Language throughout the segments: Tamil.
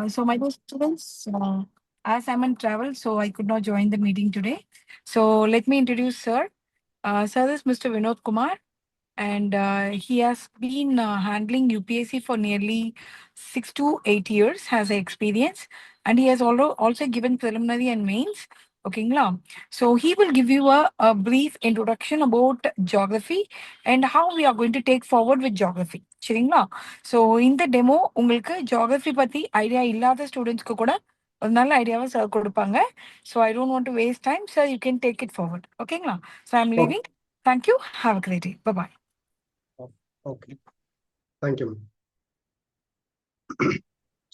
So my dear students, as I'm in travel, so I could not join the meeting today. So let me introduce sir. Sir is Mr. Vinod Kumar, and he has been handling UPSC for nearly 6 to 8 years, has experience, and he has also given preliminary and mains. Okay, so he will give you a brief introduction about geography and how we are going to take forward with geography. சரிங்களா? ஸோ இந்த டெமோ உங்களுக்கு ஜியாகிரஃபி பற்றி ஐடியா இல்லாத ஸ்டூடெண்ட்ஸ்க்கு கூட ஒரு நல்ல ஐடியாவை சார் கொடுப்பாங்க. So I don't want to waste time sir, you can take it forward. ஓகேங்களா? So I am leaving. Thank you. Have a great day. Bye. Okay, thank you.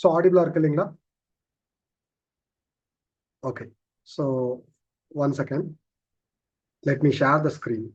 So audible irukku illingla? Okay, so one second, let me share the screen.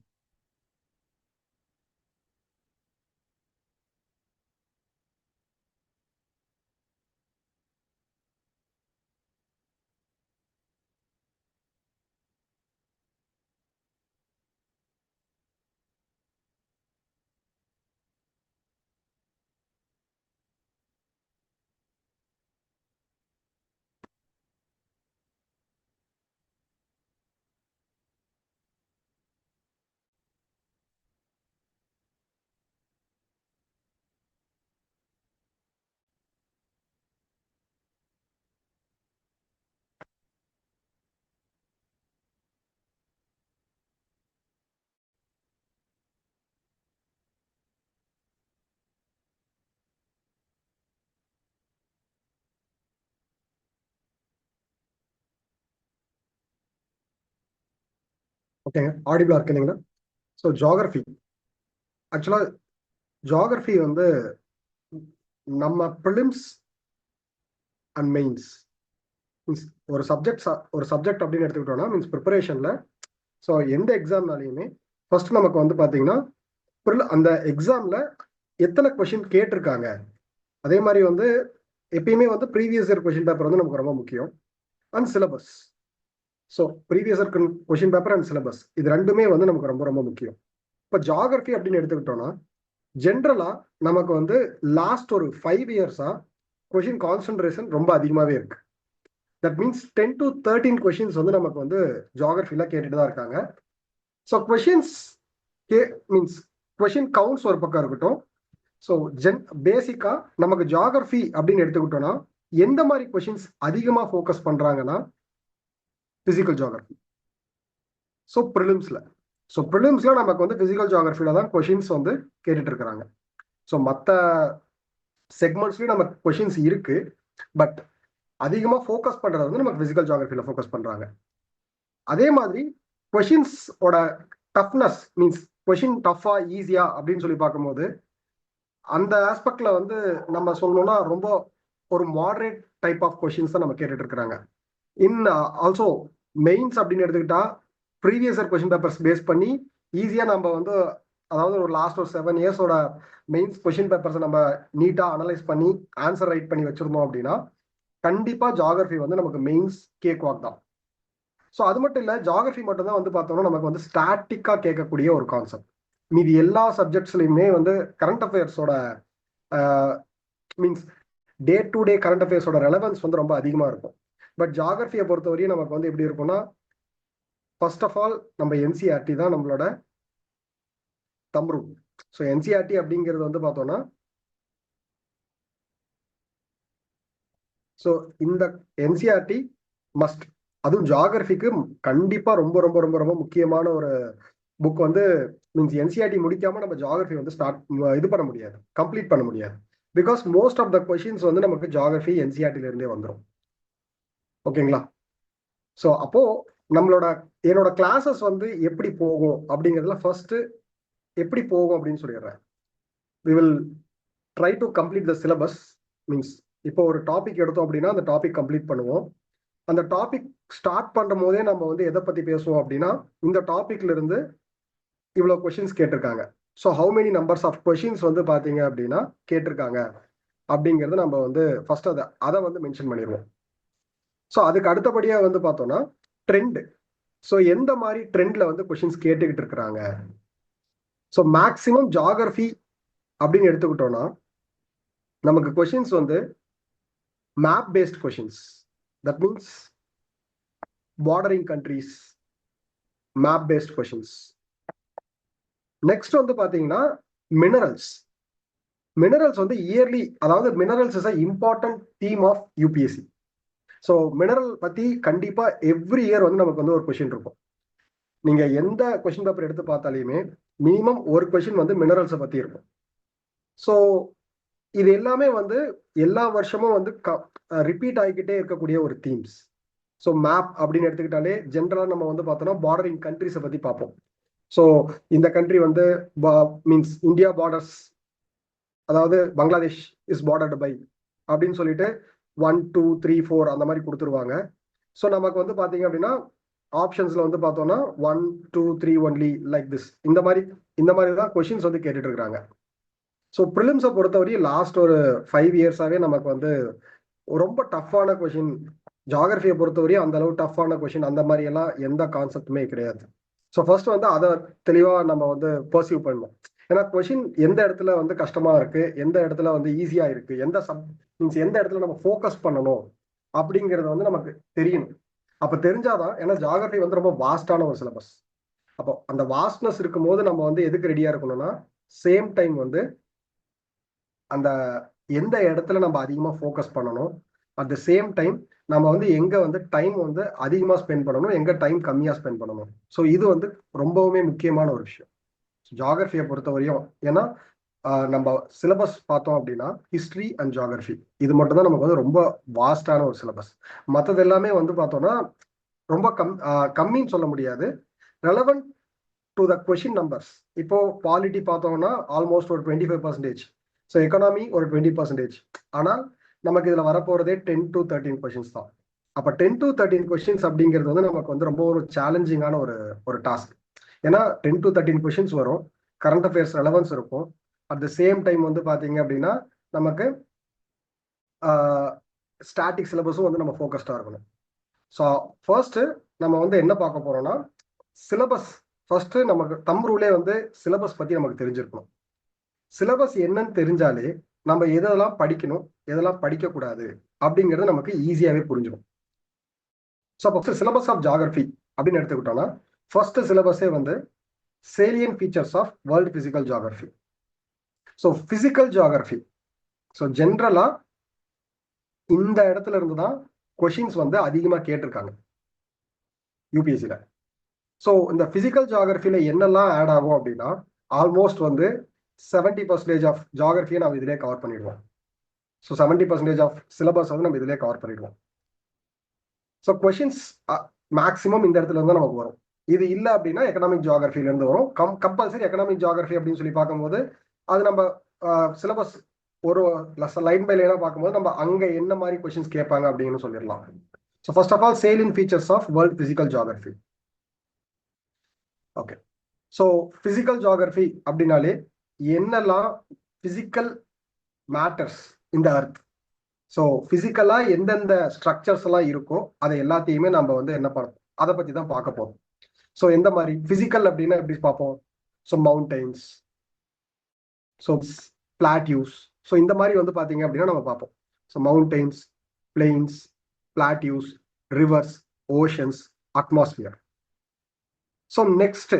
Okay, audible irukku illingla? So geography, actually geography வந்து நம்ம prelims and mains மீன்ஸ் ஒரு சப்ஜெக்ட் அப்படின்னு எடுத்துக்கிட்டோம்னா மீன்ஸ் ப்ரிப்பரேஷன்ல ஸோ எந்த எக்ஸாம்னாலையுமே ஃபர்ஸ்ட் நமக்கு வந்து பார்த்தீங்கன்னா அந்த எக்ஸாம்ல எத்தனை கொஷின் கேட்டிருக்காங்க, அதே மாதிரி வந்து எப்பயுமே வந்து ப்ரீவியஸ் இயர் கொஷின் பேப்பர் வந்து நமக்கு ரொம்ப முக்கியம். And syllabus, so previous year question paper and syllabus இது ரெண்டுமே வந்து நமக்கு ரொம்ப ரொம்ப முக்கியம். இப்போ ஜியாகிரபி அப்படின்னு எடுத்துக்கிட்டோம்னா ஜென்ரலா நமக்கு வந்து லாஸ்ட் ஒரு 5 இயர்ஸா கொஷின் கான்சென்ட்ரேஷன் ரொம்ப அதிகமாகவே இருக்கு. தட் மீன்ஸ் 10 to 13 கொஷின்ஸ் வந்து நமக்கு வந்து ஜியாகிரபில கேட்டுட்டு தான் இருக்காங்க. ஸோ கொஷின் கவுண்ட்ஸ் ஒரு பக்கம் இருக்கட்டும். ஸோ பேசிக்கா நமக்கு ஜியாகிரபி அப்படின்னு எடுத்துக்கிட்டோம்னா எந்த மாதிரி கொஷின்ஸ் அதிகமாக ஃபோக்கஸ் பண்றாங்கன்னா பிசிக்கல் ஜியாகிரபி. ஸோ ப்ரிலிம்ஸ்ல நமக்கு வந்து பிசிக்கல் ஜியாகிரபில தான் கொஷின்ஸ் வந்து கேட்டுட்டு இருக்கிறாங்க. ஸோ மற்ற செக்மெண்ட்ஸ்லயும் நமக்கு கொஷின்ஸ் இருக்கு, பட் அதிகமாக ஃபோக்கஸ் பண்றது வந்து நமக்கு பிசிக்கல் ஜியாகிரபில ஃபோக்கஸ் பண்றாங்க. அதே மாதிரி கொஷின்ஸோட டஃப்னஸ் மீன்ஸ் கொஷின் டஃபா ஈஸியா அப்படின்னு சொல்லி பார்க்கும்போது அந்த ஆஸ்பெக்ட்ல வந்து நம்ம சொல்லணும்னா ரொம்ப ஒரு மாடரேட் டைப் ஆஃப் கொஷின்ஸ் தான் நம்ம கேட்டுட்டு இருக்கிறாங்க. இன் ஆல்சோ மெயின்ஸ் அப்படின்னு எடுத்துக்கிட்டா previous year question papers based பண்ணி ஈஸியா நம்ம வந்து அதாவது ஒரு லாஸ்ட் ஒரு 7 இயர்ஸோட மெயின்ஸ் கொஷின் பேப்பர்ஸை நம்ம நீட்டா அனலைஸ் பண்ணி ஆன்சர் ரைட் பண்ணி வச்சிருந்தோம் அப்படின்னா கண்டிப்பா ஜியாகிரபி வந்து நமக்கு மெயின்ஸ் கேக் வாக் தான். ஸோ அது மட்டும் இல்லை, ஜியாகிரபி மட்டும் தான் வந்து பார்த்தோம்னா நமக்கு வந்து ஸ்டாட்டிக்கா கேட்கக்கூடிய ஒரு கான்செப்ட். மீதி எல்லா சப்ஜெக்ட்ஸ்லையுமே வந்து கரண்ட் அஃபேர்ஸோட means day to day current அஃபேர்ஸோட ரெலவன்ஸ் வந்து ரொம்ப அதிகமாக இருக்கும். பட் ஜியாகிரபியை பொறுத்தவரையும் நமக்கு வந்து எப்படி இருக்கும்னா ஃபர்ஸ்ட் ஆஃப் ஆல் நம்ம என்சிஆர்டி தான் நம்மளோட தம் ரூல். ஸோ என்சிஆர்டி அப்படிங்கிறது வந்து பார்த்தோம்னா ஸோ இந்த என்சிஆர்டி மஸ்ட், அதுவும் ஜியாகிரபிக்கு கண்டிப்பா ரொம்ப ரொம்ப ரொம்ப ரொம்ப முக்கியமான ஒரு புக் வந்து மீன்ஸ் என்சிஆர்டி முடிக்காம நம்ம ஜியாகிரபி வந்து இது பண்ண முடியாது, கம்ப்ளீட் பண்ண முடியாது. Because most of the questions வந்து நமக்கு ஜியாகிரபி என்சிஆர்டில இருந்தே வந்துடும். ஓகேங்களா? ஸோ அப்போ என்னோட கிளாஸஸ் வந்து எப்படி போகும் அப்படிங்கிறதுல ஃபர்ஸ்ட் எப்படி போகும் அப்படின்னு சொல்லிடுறேன். We will try to complete the syllabus. Means இப்போ ஒரு டாபிக் எடுத்தோம் அப்படின்னா அந்த டாபிக் கம்ப்ளீட் பண்ணுவோம். அந்த டாபிக் ஸ்டார்ட் பண்ணும் போதே நம்ம வந்து எதை பத்தி பேசுவோம் அப்படின்னா இந்த டாபிக்ல இருந்து இவ்வளவு கொஸ்டின்ஸ் கேட்டிருக்காங்க, so how many numbers of questions வந்து பாத்தீங்க அப்படின்னா கேட்டிருக்காங்க அப்படிங்கிறது நம்ம வந்து ஃபர்ஸ்ட் அதை வந்து மென்ஷன் பண்ணிடுவோம். ஸோ அதுக்கு அடுத்தபடியா வந்து பார்த்தோம்னா ட்ரெண்ட். ஸோ எந்த மாதிரி ட்ரெண்ட்ல வந்து கொஸ்டின்ஸ் கேட்டுக்கிட்டு இருக்கிறாங்க. ஸோ மேக்சிமம் ஜியாகிரபி அப்படின்னு எடுத்துக்கிட்டோம்னா நமக்கு கொஸ்டின்ஸ் வந்து map based questions, that means bordering countries, map based questions. Next வந்து பாத்தீங்கன்னா மினரல்ஸ். மினரல்ஸ் வந்து இயர்லி, அதாவது minerals is a important theme of UPSC. So mineral பத்தி கண்டிப்பா எவ்ரி இயர் வந்து நமக்கு வந்து ஒரு கொஸ்டின் இருக்கும். நீங்க எந்த கொஸ்டின் பேப்பர் எடுத்து பார்த்தாலுமே மினிமம் ஒரு கொஸ்டின் வந்து மினரல்ஸை பத்தி இருக்கும். ஸோ இது எல்லாமே வந்து எல்லா வருஷமும் வந்து ரிப்பீட் ஆகிக்கிட்டே இருக்கக்கூடிய ஒரு தீம்ஸ். ஸோ மேப் அப்படின்னு எடுத்துக்கிட்டாலே ஜென்ரலா நம்ம வந்து பார்த்தோம்னா பார்டரிங் கண்ட்ரிஸை பத்தி பார்ப்போம். ஸோ இந்த கண்ட்ரி வந்து மீன்ஸ் இந்தியா பார்டர்ஸ், அதாவது பங்களாதேஷ் இஸ் பார்டர்டு பை அப்படின்னு சொல்லிட்டு 1 2 3 4 அந்த மாதிரி கொடுத்துருவாங்க. ஸோ நமக்கு வந்து பாத்தீங்க அப்படின்னா ஆப்ஷன்ஸ்ல வந்து பார்த்தோம்னா 1 2 3 ஒன்லி லைக் திஸ், இந்த மாதிரி தான் கொஸ்டின்ஸ் வந்து கேட்டுட்டு இருக்காங்க. ஸோ ப்ரிலிம்ஸை பொறுத்தவரையும் லாஸ்ட் ஒரு 5 இயர்ஸாவே நமக்கு வந்து ரொம்ப டஃப்பான கொஸ்டின், ஜியாகிரபியை பொறுத்தவரையும் அந்த அளவு டஃப்பான கொஸ்டின் அந்த மாதிரி எல்லாம் எந்த கான்செப்டுமே கிடையாது. ஸோ ஃபர்ஸ்ட் வந்து அதை தெளிவா நம்ம வந்து பர்சீவ் பண்ணணும். ஏன்னா கொஸ்டின் எந்த இடத்துல வந்து கஷ்டமா இருக்கு, எந்த இடத்துல வந்து ஈஸியா இருக்கு, எந்த இடத்துல நம்ம ஃபோக்கஸ் பண்ணணும் அப்படிங்கிறது வந்து நமக்கு தெரியணும். அப்ப தெரிஞ்சாதான், ஏன்னா ஜியாகிரபி வந்து ரொம்ப வாஸ்டான ஒரு சிலபஸ். அப்போ அந்த வாஸ்ட்னஸ் இருக்கும்போது நம்ம வந்து எதுக்கு ரெடியா இருக்கணும்னா, சேம் டைம் வந்து அந்த எந்த இடத்துல நம்ம அதிகமா ஃபோக்கஸ் பண்ணணும், அட் த சேம் டைம் நம்ம வந்து எங்க வந்து டைம் வந்து அதிகமா ஸ்பெண்ட் பண்ணணும், எங்க டைம் கம்மியா ஸ்பெண்ட் பண்ணணும். ஸோ இது வந்து ரொம்பவுமே முக்கியமான ஒரு விஷயம் ஜியாகிரபியை பொறுத்தவரையும். ஏன்னா நம்ம சிலபஸ் பார்த்தோம் அப்படின்னா ஹிஸ்டரி அண்ட் ஜியாகிரபி இது மட்டும் தான் நமக்கு வந்து ரொம்ப வாஸ்டான ஒரு சிலபஸ். மற்றது எல்லாமே வந்து பார்த்தோம்னா ரொம்ப கம்மின்னு சொல்ல முடியாது, relevant to the question numbers. இப்போ பாலிட்டி பார்த்தோம்னா ஆல்மோஸ்ட் ஒரு 25%, ஸோ எக்கனாமி ஒரு 20%. ஆனால் நமக்கு இதுல வரப்போறதே 10 to 13 கொஸ்டின்ஸ் தான். அப்ப 10 to 13 கொஸ்டின்ஸ் அப்படிங்கிறது வந்து நமக்கு வந்து ரொம்ப ஒரு சேலஞ்சிங்கான ஒரு டாஸ்க். ஏன்னா 10 to 13 கொஸ்டின்ஸ் வரும், கரண்ட் அஃபேர்ஸ் ரெலவன்ஸ் இருக்கும், அட் த சேம் டைம் வந்து பாத்தீங்க அப்படின்னா நமக்கு ஸ்டாட்டிக் சிலபஸும் வந்து நம்ம ஃபோக்கஸ்டா இருக்கணும். ஸோ ஃபர்ஸ்ட் நம்ம வந்து என்ன பார்க்க போறோம்னா சிலபஸ். ஃபர்ஸ்ட் நமக்கு தம் ரூலே வந்து சிலபஸ் பத்தி நமக்கு தெரிஞ்சிருக்கணும். சிலபஸ் என்னன்னு தெரிஞ்சாலே நம்ம எதெல்லாம் படிக்கணும், எதெல்லாம் படிக்கக்கூடாது அப்படிங்கிறது நமக்கு ஈஸியாவே புரிஞ்சிடும். ஸோ அப்போ சிலபஸ் ஆஃப் ஜியாகிரபி அப்படின்னு எடுத்துக்கிட்டோம்னா ஃபர்ஸ்ட் சிலபஸே வந்து salient features of world physical geography. So physical geography, so ஜென்ரலா இந்த இடத்துல இருந்து தான் கொஷின்ஸ் வந்து அதிகமா கேட்டிருக்காங்க யூபிஎஸ்சில. ஸோ இந்த பிசிக்கல் ஜியாகிரபியில என்னெல்லாம் ஆட் ஆகும் அப்படின்னா ஆல்மோஸ்ட் வந்து 70% ஆஃப் ஜியாகிரபியை நம்ம இதிலே கவர் பண்ணிடுவோம். ஸோ 70% ஆஃப் சிலபஸ் வந்து நம்ம இதிலே கவர் பண்ணிடுவோம். ஸோ கொஷின்ஸ் மேக்சிமம் இந்த இடத்துல இருந்து நமக்கு வரும். இது இல்லை அப்படின்னா எக்கனாமிக் ஜியாகிரபில இருந்து வரும். கம்பல்சரி எக்கனாமிக் ஜியாகிரபி அப்படின்னு சொல்லி பார்க்கும்போது அது நம்ம சிலபஸ் ஒரு லைன் பை லைனா பார்க்கும்போது நம்ம அங்க என்ன மாதிரி கொஸ்டின்ஸ் கேட்பாங்க அப்படின்னு சொல்லிடலாம். So first of all salient features of world physical geography. Okay, so physical geography அப்படின்னாலே என்னெல்லாம் பிசிக்கல் மேட்டர்ஸ் இந்த அர்த், ஸோ பிசிக்கலா எந்தெந்த ஸ்ட்ரக்சர்ஸ் எல்லாம் இருக்கோ அதை எல்லாத்தையுமே நம்ம வந்து என்ன பண்ணோம் அதை பத்தி தான் பார்க்க போறோம். ஸோ எந்த மாதிரி பிசிக்கல் அப்படின்னா எப்படி பார்ப்போம், so mountains, so plateaus, so இந்த மாதிரி வந்து பாத்தீங்க அப்படின்னா நம்ம பார்ப்போம். So mountains, planes, plateaus, reverse, oceans, atmosphere. So next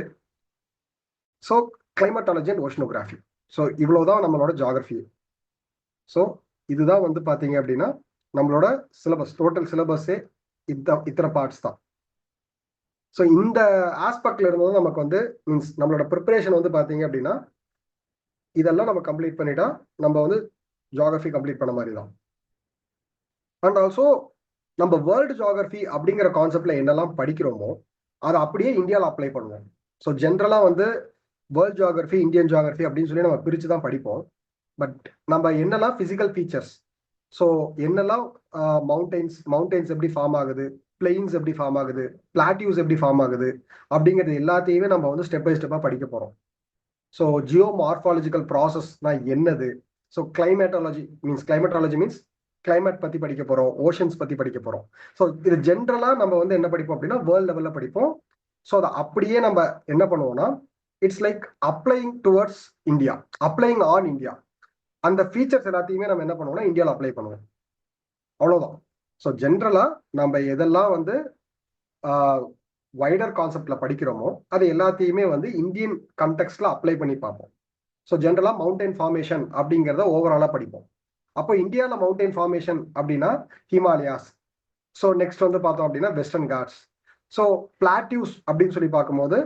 so climatology and oceanography. So இவ்வளவுதான் நம்மளோட ஜியாகிரபி. ஸோ இதுதான் வந்து பாத்தீங்க அப்படின்னா நம்மளோட சிலபஸ், டோட்டல் சிலபஸே இத்தனை பார்ட்ஸ் தான். ஸோ இந்த ஆஸ்பெக்ட்ல இருந்தது நமக்கு வந்து மீன்ஸ் நம்மளோட ப்ரிப்பரேஷன் வந்து பாத்தீங்க அப்படின்னா இதெல்லாம் நம்ம கம்ப்ளீட் பண்ணிட்டா நம்ம வந்து ஜியாகிரபி கம்ப்ளீட் பண்ண மாதிரி தான். அண்ட் ஆல்சோ நம்ம வேர்ல்டு ஜியாகிரபி அப்படிங்கிற கான்செப்ட்ல என்னெல்லாம் படிக்கிறோமோ அதை அப்படியே இந்தியாவில் அப்ளை பண்ணுவோம். ஸோ ஜென்ரலா வந்து வேர்ல்டு ஜியாகிரபி, இந்தியன் ஜியாகிரபி அப்படின்னு சொல்லி நம்ம பிரிச்சு தான் படிப்போம். பட் நம்ம என்னெல்லாம் பிசிக்கல் ஃபீச்சர்ஸ், ஸோ என்னெல்லாம் மவுண்டைன்ஸ் எப்படி ஃபார்ம் ஆகுது, பிளெயின்ஸ் எப்படி ஃபார்ம் ஆகுது, பிளாட்யூஸ் எப்படி ஃபார்ம் ஆகுது அப்படிங்கிறது எல்லாத்தையுமே நம்ம வந்து ஸ்டெப் பை ஸ்டெப்பா படிக்க போறோம். ஸோ ஜியோ மார்பாலஜிக்கல் ப்ராசஸ்னா என்னது, ஸோ கிளைமேட்டாலஜி மீன்ஸ் கிளைமேட் பத்தி படிக்க போறோம், ஓஷன்ஸ் பத்தி படிக்க போறோம். ஸோ இது ஜென்ரலா நம்ம வந்து என்ன படிப்போம் அப்படின்னா வேர்ல்ட் லெவல்ல படிப்போம். ஸோ அதை அப்படியே நம்ம என்ன பண்ணுவோம்னா it's like applying towards India, applying on India. அந்த ஃபீச்சர்ஸ் எல்லாத்தையுமே நம்ம என்ன பண்ணுவோம்னா இந்தியாவில் அப்ளை பண்ணுவோம். அவ்வளவுதான். ஸோ ஜென்ரலா நம்ம எதெல்லாம் வந்து வைடர் கான்செப்ட்ல படிக்கிறோமோ அது எல்லாத்தையுமே வந்து இந்தியன் கண்டெக்ட்ல அப்ளை பண்ணி பார்ப்போம். ஸோ ஜென்ரலா மவுண்டைன் ஃபார்மேஷன் அப்படிங்கிறத ஓவராலா படிப்போம். அப்போ இந்தியாவில் மவுண்டைன் ஃபார்மேஷன் அப்படின்னா ஹிமாலயாஸ். ஸோ நெக்ஸ்ட் வந்து பார்த்தோம் அப்படின்னா வெஸ்டர்ன் காட்ஸ். ஸோ பிளாட்டியூஸ் அப்படின்னு சொல்லி பார்க்கும்போது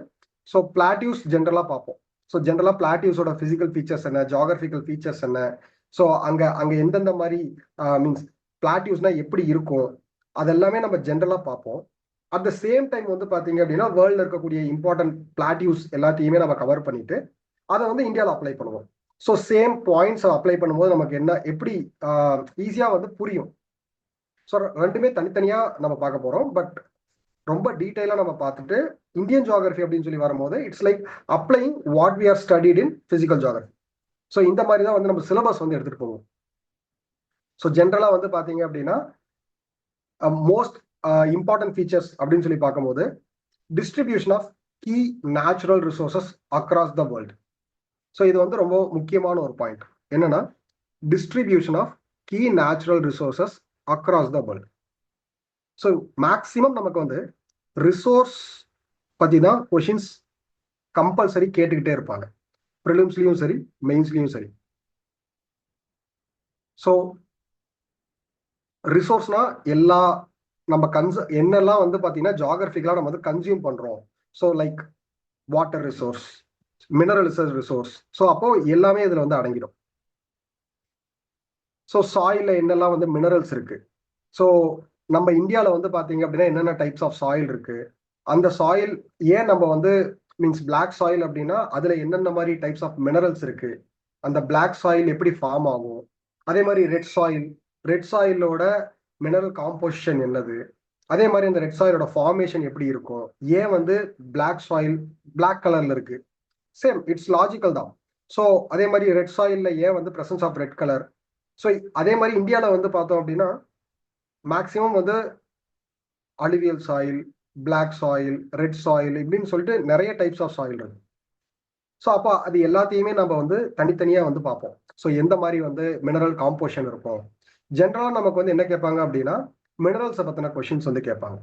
ஸோ பிளாட்டியூஸ் ஜென்ரலா பார்ப்போம். ஸோ ஜென்ரலா பிளாட்டியூஸோட பிசிக்கல் ஃபீச்சர்ஸ் என்ன, ஜியாகிரபிக்கல் ஃபீச்சர்ஸ் என்ன, ஸோ அங்க அங்க எந்தெந்த மாதிரி மீன்ஸ் பிளாட்டியூஸ்னா எப்படி இருக்கும், அதெல்லாமே நம்ம ஜென்ரலா பார்ப்போம். அட் த சேம் டைம் வந்து பாத்தீங்க அப்படின்னா வேர்ல்ட்ல இருக்கக்கூடிய இம்பார்ட்டன்ட் பிளாட்டியூஸ் எல்லாத்தையுமே நம்ம கவர் பண்ணிட்டு அதை வந்து இந்தியாவில் அப்ளை பண்ணுவோம். ஸோ சேம் பாயிண்ட்ஸ் அப்ளை பண்ணும்போது நமக்கு என்ன எப்படி ஈஸியா வந்து புரியும். ஸோ ரெண்டுமே தனித்தனியா நம்ம பார்க்க போறோம். பட் ரொம்ப டீட்டெயிலா நம்ம பார்த்துட்டு இந்தியன் ஜியாகிரபி அப்படின்னு சொல்லி வரும்போது it's like applying what we are studied in physical geography. So இந்த மாதிரி தான் வந்து நம்ம சிலபஸ் வந்து எடுத்துட்டு போவோம். ஸோ ஜென்ரலா வந்து பாத்தீங்க அப்படின்னா மோஸ்ட் இம்பார்ட்டன்ட் ஃபீச்சர்ஸ் அப்படின்னு சொல்லி பார்க்கும்போது distribution of key natural resources across the world. So இது வந்து ரொம்ப முக்கியமான ஒரு பாயிண்ட். என்னன்னா distribution of key natural resources across the world. So maximum நமக்கு வந்து ரிசோர்ஸ் பத்தி தான் கொஷின்ஸ் கம்பல்சரி கேட்டுக்கிட்டே இருப்பாங்க, ப்ரிலிம்ஸ்லயும் சரி மெயின்ஸ்லயும் சரி. ஸோ ரிசோர்ஸ்னா எல்லா நம்ம என்னெல்லாம் வந்து பாத்தீங்கன்னா ஜியாகிரபிக்கலா நம்ம வந்து கன்சியூம் பண்றோம். So like water resource, mineral resource. So அப்போ எல்லாமே இதுல வந்து அடங்கிடும். ஸோ சாயில்ல என்னெல்லாம் வந்து மினரல்ஸ் இருக்கு, ஸோ நம்ம இந்தியாவில் வந்து பாத்தீங்க அப்படின்னா என்னென்ன டைப்ஸ் ஆஃப் சாயில் இருக்கு, அந்த சாயில் ஏன் நம்ம வந்து மீன்ஸ் பிளாக் சாயில் அப்படின்னா அதுல என்னென்ன மாதிரி டைப்ஸ் ஆஃப் மினரல்ஸ் இருக்கு, அந்த பிளாக் சாயில் எப்படி ஃபார்ம் ஆகும், அதே மாதிரி ரெட் சாயிலோட மினரல் காம்போசிஷன் என்னது, அதே மாதிரி அந்த ரெட் சாயிலோட ஃபார்மேஷன் எப்படி இருக்கும், ஏன் வந்து பிளாக் சாயில் பிளாக் கலர்ல இருக்கு, சேம் இட்ஸ் லாஜிக்கல் தான். ஸோ அதே மாதிரி ரெட் சாயில்ல ஏன் வந்து presence of red colour. So அதே மாதிரி இந்தியாவில் வந்து பார்த்தோம் அப்படின்னா மேக்சிமம் வந்து alluvial soil, black soil, red soil இப்படின்னு சொல்லிட்டு நிறைய டைப்ஸ் ஆஃப் சாயில் இருக்கு. ஸோ அப்போ அது எல்லாத்தையுமே நம்ம வந்து தனித்தனியா வந்து பார்ப்போம். ஸோ எந்த மாதிரி வந்து மினரல் காம்போசிஷன் இருக்கும். ஜென்ரலா நமக்கு வந்து என்ன கேட்பாங்க அப்படின்னா மினரல்ஸை பத்தின கொஸ்டின்ஸ் வந்து கேட்பாங்க.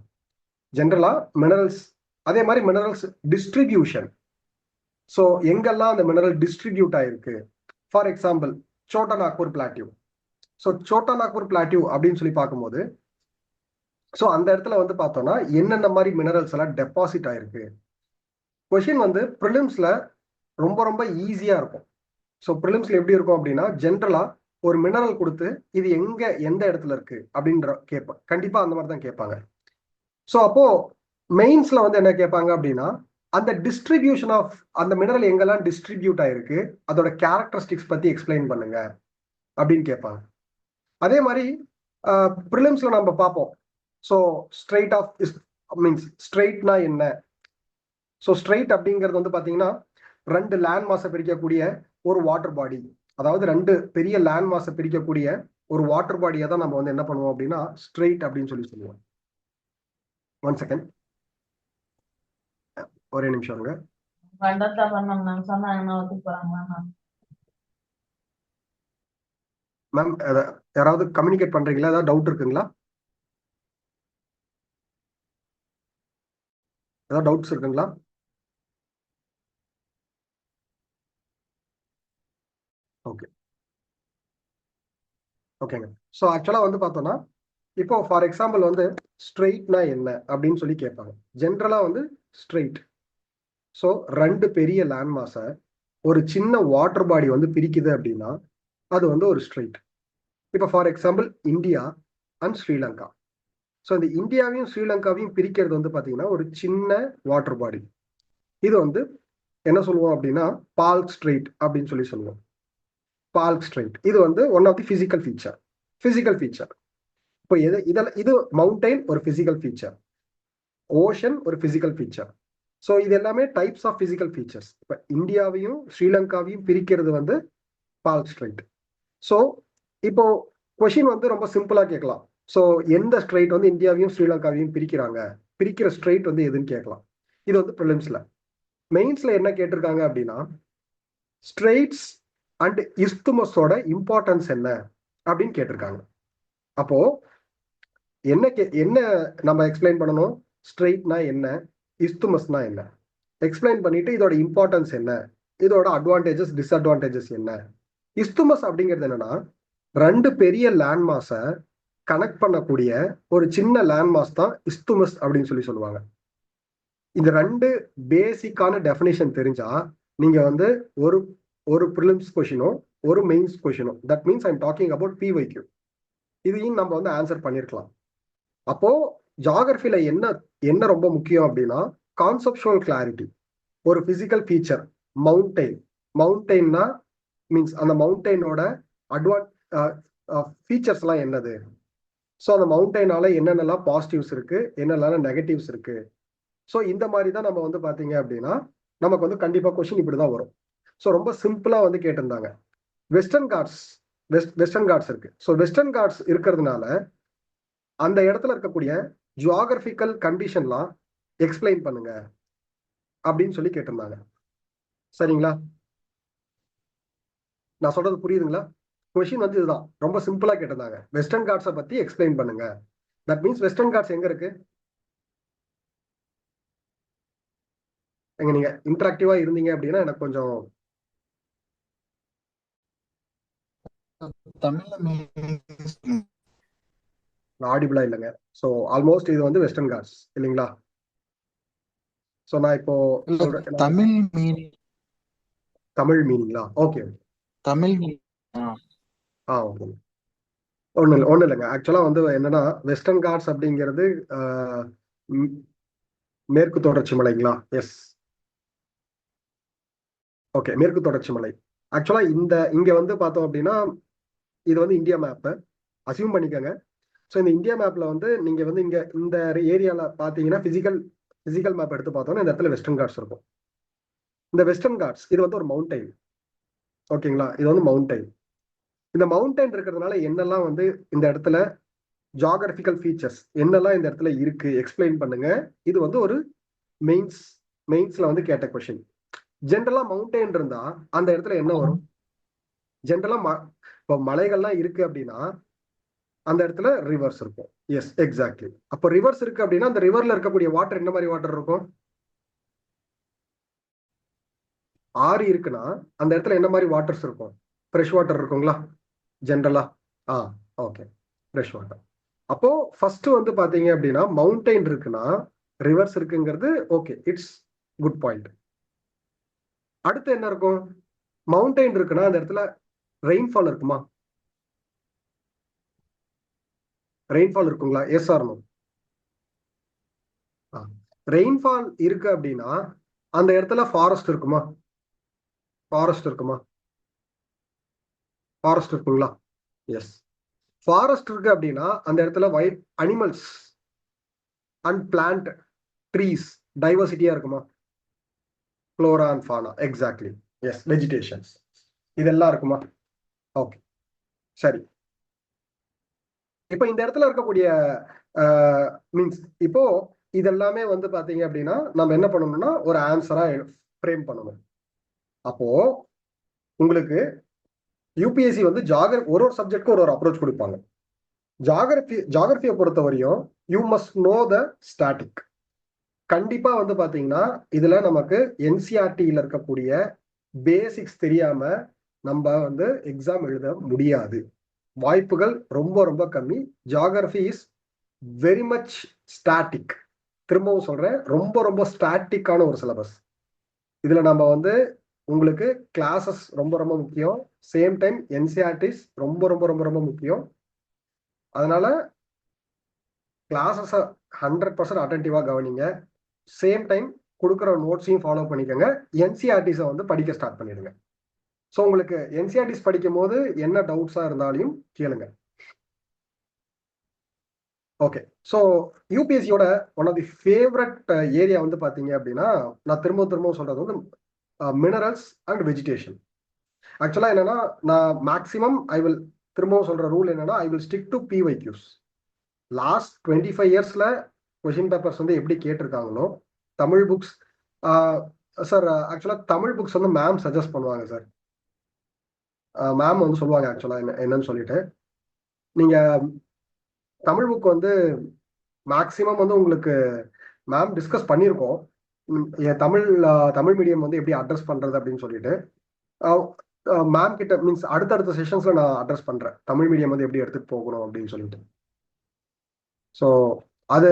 ஜென்ரலா மினரல்ஸ், அதே மாதிரி மினரல்ஸ் டிஸ்ட்ரிபியூஷன். ஸோ எங்கெல்லாம் அந்த மினரல் டிஸ்ட்ரிபியூட் ஆயிருக்கு. For example Chota Nagpur plateau. So Chota Nagpur plateau அப்படின்னு சொல்லி பார்க்கும்போது ஸோ அந்த இடத்துல வந்து பார்த்தோம்னா என்னென்ன மாதிரி மினரல்ஸ் எல்லாம் டெபாசிட் ஆயிருக்கு. கொஷின் வந்து ப்ரிலிம்ஸ்ல ரொம்ப ரொம்ப ஈஸியா இருக்கும். ஸோ ப்ரிலிம்ஸ்ல எப்படி இருக்கும் அப்படின்னா ஜென்ரலா ஒரு மினரல் கொடுத்து இது எங்க எந்த இடத்துல இருக்கு அப்படின்ற கேட்பாங்க. கண்டிப்பா அந்த மாதிரி தான் கேட்பாங்க. ஸோ அப்போ மெயின்ஸ்ல வந்து என்ன கேட்பாங்க அப்படின்னா அந்த டிஸ்ட்ரிபியூஷன் ஆஃப் அந்த மினரல் எங்கெல்லாம் டிஸ்ட்ரிபியூட் ஆயிருக்கு அதோட கேரக்டரிஸ்டிக்ஸ் பத்தி எக்ஸ்பிளைன் பண்ணுங்க அப்படின்னு கேட்பாங்க. அதே மாதிரி ப்ரிலிம்ஸ்ல நம்ம பார்ப்போம். ஸோ ஸ்ட்ரெயிட் ஆஃப் மீன்ஸ் ஸ்ட்ரெயிட்னா என்ன. ஸோ ஸ்ட்ரெயிட் அப்படிங்கிறது வந்து பாத்தீங்கன்னா ரெண்டு லேண்ட் மாஸை பிரிக்கக்கூடிய ஒரு வாட்டர் பாடி, அதாவது ரெண்டு பெரிய லேண்ட் மாஸை பிரிக்கக்கூடிய ஒரு வாட்டர் பாடியை தான் நம்ம வந்து என்ன பண்ணுவோம் அப்படின்னா ஸ்ட்ரெயிட் அப்படின்னு சொல்லி சொல்லுவோம். ஒன் செகண்ட், ஒரே நிமிஷம் இருங்க. மேம் யாராவது கம்யூனிகேட் பண்றீங்களா, ஏதாவது டவுட் இருக்குங்களா, ஏதாவது டவுட்ஸ் இருக்குங்களா? ஓகே ஓகேங்க. ஸோ ஆக்சுவலா வந்து பார்த்தோம்னா இப்போ ஃபார் எக்ஸாம்பிள் வந்து ஸ்ட்ரெயிட்னா என்ன அப்படின்னு சொல்லி கேட்பாங்க. ஜென்ரலா வந்து ஸ்ட்ரெயிட் ஸோ ரெண்டு பெரிய லேண்ட் மாஸை ஒரு சின்ன வாட்டர் பாடி வந்து பிரிக்குது அப்படின்னா அது வந்து ஒரு ஸ்ட்ரெயிட். இப்போ for example India and Sri Lanka. So இந்த இந்தியாவையும் ஸ்ரீலங்காவையும் பிரிக்கிறது வந்து பார்த்தீங்கன்னா ஒரு சின்ன வாட்டர் பாடி. இது வந்து என்ன சொல்லுவோம் அப்படின்னா பால்க் ஸ்ட்ரெயிட் அப்படின்னு சொல்லி சொல்லுவோம். பால்க் ஸ்ட்ரெயிட் இது வந்து one of the physical feature. இப்போ இது மவுண்டைன் ஒரு பிசிக்கல் ஃபீச்சர், ஓஷன் ஒரு பிசிக்கல் ஃபீச்சர். ஸோ இது எல்லாமே டைப்ஸ் ஆஃப் பிசிக்கல் ஃபீச்சர்ஸ். இப்போ இந்தியாவையும் ஸ்ரீலங்காவையும் பிரிக்கிறது வந்து பால்க் ஸ்ட்ரெயிட். ஸோ இப்போ கொஷின் வந்து ரொம்ப சிம்பிளா கேட்கலாம். ஸோ எந்த ஸ்ட்ரெயிட் வந்து இந்தியாவையும் ஸ்ரீலங்காவையும் பிரிக்கிற ஸ்ட்ரெயிட் வந்து எதுன்னு கேட்கலாம். இது வந்து ப்ரிலிம்ஸ்ல. மெயின்ஸ்ல என்ன கேட்டிருக்காங்க அப்படின்னா ஸ்ட்ரெயிட்ஸ் அண்ட் இஸ்துமஸோட இம்பார்ட்டன்ஸ் என்ன அப்படின்னு கேட்டிருக்காங்க. அப்போ என்ன நம்ம எக்ஸ்பிளைன் பண்ணணும்? ஸ்ட்ரெயிட்னா என்ன, இஸ்துமஸ்னா என்ன எக்ஸ்பிளைன் பண்ணிட்டு இதோட இம்பார்ட்டன்ஸ் என்ன, இதோட அட்வான்டேஜஸ் டிஸ்அட்வான்டேஜஸ் என்ன. இஸ்துமஸ் அப்படிங்கிறது என்னன்னா, ரெண்டு பெரிய லேண்ட் மாஸை கனெக்ட் பண்ணக்கூடிய ஒரு சின்ன லேண்ட் மாஸ் தான் இஸ்துமஸ் அப்படின்னு சொல்லுவாங்க. இந்த ரெண்டு பேசிக்கான டெஃபினேஷன் தெரிஞ்சா நீங்க வந்து ஒரு ஒரு ப்ரிலிம்ஸ் கொஷினோ ஒரு மெயின்ஸ் கொஷினோ, that means I'm talking about PYQ, இதையும் நம்ம வந்து ஆன்சர் பண்ணிருக்கலாம். அப்போ ஜியாகிரபில என்ன என்ன ரொம்ப முக்கியம் அப்படின்னா, கான்செப்சுவல் கிளாரிட்டி. ஒரு பிசிக்கல் ஃபீச்சர் மவுண்டெயின்னா மீன்ஸ் அந்த மவுண்டெயினோட ஃபீச்சர்ஸ் எல்லாம் என்னது, ஸோ அந்த மவுண்டெயினால என்னென்னலாம் பாசிட்டிவ்ஸ் இருக்கு, என்னெல்லாம் நெகட்டிவ்ஸ் இருக்கு. ஸோ இந்த மாதிரி தான் நம்ம வந்து பாத்தீங்க அப்படின்னா நமக்கு வந்து கண்டிப்பா கொஸ்டின் இப்படிதான் வரும். ஸோ ரொம்ப சிம்பிளா வந்து கேட்டிருந்தாங்க. வெஸ்டர்ன் காட்ஸ் இருக்கு. ஸோ வெஸ்டர்ன் காட்ஸ் இருக்கிறதுனால அந்த இடத்துல இருக்கக்கூடிய ஜியாகிரபிக்கல் கண்டிஷன்லாம் எக்ஸ்பிளைன் பண்ணுங்க அப்படின்னு சொல்லி கேட்டிருந்தாங்க. சரிங்களா? நான் சொல்றது புரியுதுங்களா? கொஸ்டின் வந்து இதுதான், ரொம்ப சிம்பிளா கேட்டிருந்தாங்க. வெஸ்டர்ன் காட்ஸை பத்தி எக்ஸ்பிளைன் பண்ணுங்க. தட் மீன்ஸ் வெஸ்டர்ன் காட்ஸ் எங்க இருக்கு? எங்க நீங்க இன்டராக்டிவா இருந்தீங்க அப்படின்னா எனக்கு கொஞ்சம் ஆடிபிளா இல்லைங்க. ஸோ ஆல்மோஸ்ட் இது வந்து வெஸ்டர்ன் காட்ஸ் இல்லைங்களா? ஸோ நான் இப்போ சொல்றேன் தமிழ் மீனிங். தமிழ் மீனிங்களா? Okay Tamil okay. ஒன்றும் இல்லைங்க. ஆக்சுவலா வந்து என்னன்னா, வெஸ்டர்ன் காட்ஸ் அப்படிங்கிறது மேற்கு தொடர்ச்சி மலைங்களா? எஸ், ஓகே, மேற்கு தொடர்ச்சி மலை. ஆக்சுவலா இங்க வந்து பார்த்தோம் அப்படின்னா இது வந்து இந்தியா மேப் அசியூம் பண்ணிக்கோங்க. ஸோ இந்த இந்தியா மேப்ல வந்து நீங்க வந்து இங்க இந்த ஏரியால பாத்தீங்கன்னா பிசிக்கல் மேப் எடுத்து பார்த்தோம்னா இந்த இடத்துல வெஸ்டர்ன் காட்ஸ் இருக்கும். இந்த வெஸ்டர்ன் காட்ஸ் இது வந்து ஒரு மவுண்டைன். ஓகேங்களா? இது வந்து மவுண்டைன். இந்த மவுண்டைன் இருக்கிறதுனால என்னெல்லாம் வந்து இந்த இடத்துல ஜியாகிரபிக்கல் ஃபீச்சர்ஸ் என்னெல்லாம் இந்த இடத்துல இருக்கு எக்ஸ்பிளைன் பண்ணுங்க. இது வந்து ஒரு மெயின்ஸ்ல வந்து கேட்ட கொஸ்டின். ஜென்ரலா மவுண்டைன் இருந்தா அந்த இடத்துல என்ன வரும்? ஜென்ரலா இப்போ மலைகள்லாம் இருக்கு அப்படின்னா அந்த இடத்துல ரிவர்ஸ் இருக்கும். S, exactly. அப்போ ரிவர்ஸ் இருக்கு அப்படின்னா அந்த ரிவர்ல இருக்கக்கூடிய வாட்டர் என்ன மாதிரி வாட்டர் இருக்கும்? ஆறு இருக்குன்னா அந்த இடத்துல என்ன மாதிரி வாட்டர்ஸ் இருக்கும்? ஃப்ரெஷ் வாட்டர் இருக்குங்களா ஜென்ரலா? Okay, fresh water. அப்போ ஃபர்ஸ்ட் வந்து பாத்தீங்க அப்படின்னா மவுண்டைன் இருக்குன்னா ரிவர்ஸ் இருக்குங்கிறது ஓகே, இட்ஸ் குட் பாயிண்ட். அடுத்து என்ன இருக்கும்? மவுண்டைன் இருக்குன்னா அந்த இடத்துல ரெயின்ஃபால் இருக்குமா? ரெயின்ஃபால் இருக்குங்களா? S R no? ரெயின்ஃபால் இருக்கு அப்படின்னா அந்த இடத்துல ஃபாரஸ்ட் இருக்குமா? ஃபாரஸ்ட் இருக்குங்களா? எஸ். ஃபாரஸ்ட் இருக்கு அப்படின்னா அந்த இடத்துல wild animals and plant trees டைவர்சிட்டியா இருக்குமா? Flora and fauna, exactly. Yes, vegetations இதெல்லாம் இருக்குமா? ஓகே, சரி. இப்போ இந்த இடத்துல இருக்கக்கூடிய மீன்ஸ் இப்போ இதெல்லாமே வந்து பாத்தீங்க அப்படின்னா நம்ம என்ன பண்ணணும்னா ஒரு ஆன்சரா ஃப்ரேம் பண்ணணும். அப்போ உங்களுக்கு யூபிஎஸ்சி வந்து ஒரு சப்ஜெக்ட்க்கு ஒரு அப்ரோச் கொடுப்பாங்க. ஜியாகிரபியை பொறுத்த வரையும் you must know the static. கண்டிப்பா வந்து பாத்தீங்கன்னா இதுல நமக்கு என்சிஆர்டியில இருக்கக்கூடிய பேசிக்ஸ் தெரியாம நம்ம வந்து எக்ஸாம் எழுத முடியாது. வாய்ப்புகள் ரொம்ப ரொம்ப கம்மி. Geography is very much static. திரும்பவும் சொல்றேன், ரொம்ப ரொம்ப ஸ்டாட்டிக்கான ஒரு சிலபஸ். இதுல நம்ம வந்து உங்களுக்கு கிளாஸஸ் ரொம்ப ரொம்ப முக்கியம். சேம் டைம் என்சிஆர்டிஸ் ரொம்ப ரொம்ப ரொம்ப ரொம்ப முக்கியம். அதனால கிளாஸஸ் 100% அட்டென்டிவா கவனிங்க. சேம் டைம் கொடுக்குற நோட்ஸையும் ஃபாலோ பண்ணிக்கோங்க. என்சிஆர்டிஸை வந்து படிக்க ஸ்டார்ட் பண்ணிடுங்க. ஸோ உங்களுக்கு என்சிஆர்டிஸ் படிக்கும் போது என்ன டவுட்ஸா இருந்தாலும் கேளுங்க. ஓகே, ஸோ யூபிஎஸ்சியோட one of the favourite area வந்து பார்த்தீங்க அப்படின்னா நான் திரும்பவும் சொல்றது வந்து மினரல்ஸ் அண்ட் வெஜிடேஷன். ஆக்சுவலா என்னன்னா நான் மேக்ஸிமம் திரும்பவும் சொல்ற ரூல் என்னன்னா I will stick to PYQs. Last 25 இயர்ஸ்ல கொஸ்டின் பேப்பர்ஸ் வந்து எப்படி கேட்டிருக்காங்களோ தமிழ் புக்ஸ் சார். ஆக்சுவலா தமிழ் புக்ஸ் வந்து மேம் சஜஸ்ட் பண்ணுவாங்க சார். மேம் வந்து சொல்லுவாங்க ஆக்சுவலா என்னன்னு சொல்லிட்டு நீங்க தமிழ் புக் வந்து மேக்சிமம் வந்து உங்களுக்கு மேம் டிஸ்கஸ் பண்ணியிருக்கோம். தமிழ் மீடியம் வந்து எப்படி அட்ரஸ் பண்றது அப்படின்னு சொல்லிட்டு மேம் கிட்ட மீன்ஸ் அடுத்தடுத்த செஷன்ஸ்ல நான் அட்ரஸ் பண்றேன் தமிழ் மீடியம் வந்து எப்படி எடுத்துட்டு போகணும் அப்படின்னு சொல்லிட்டு. ஸோ அது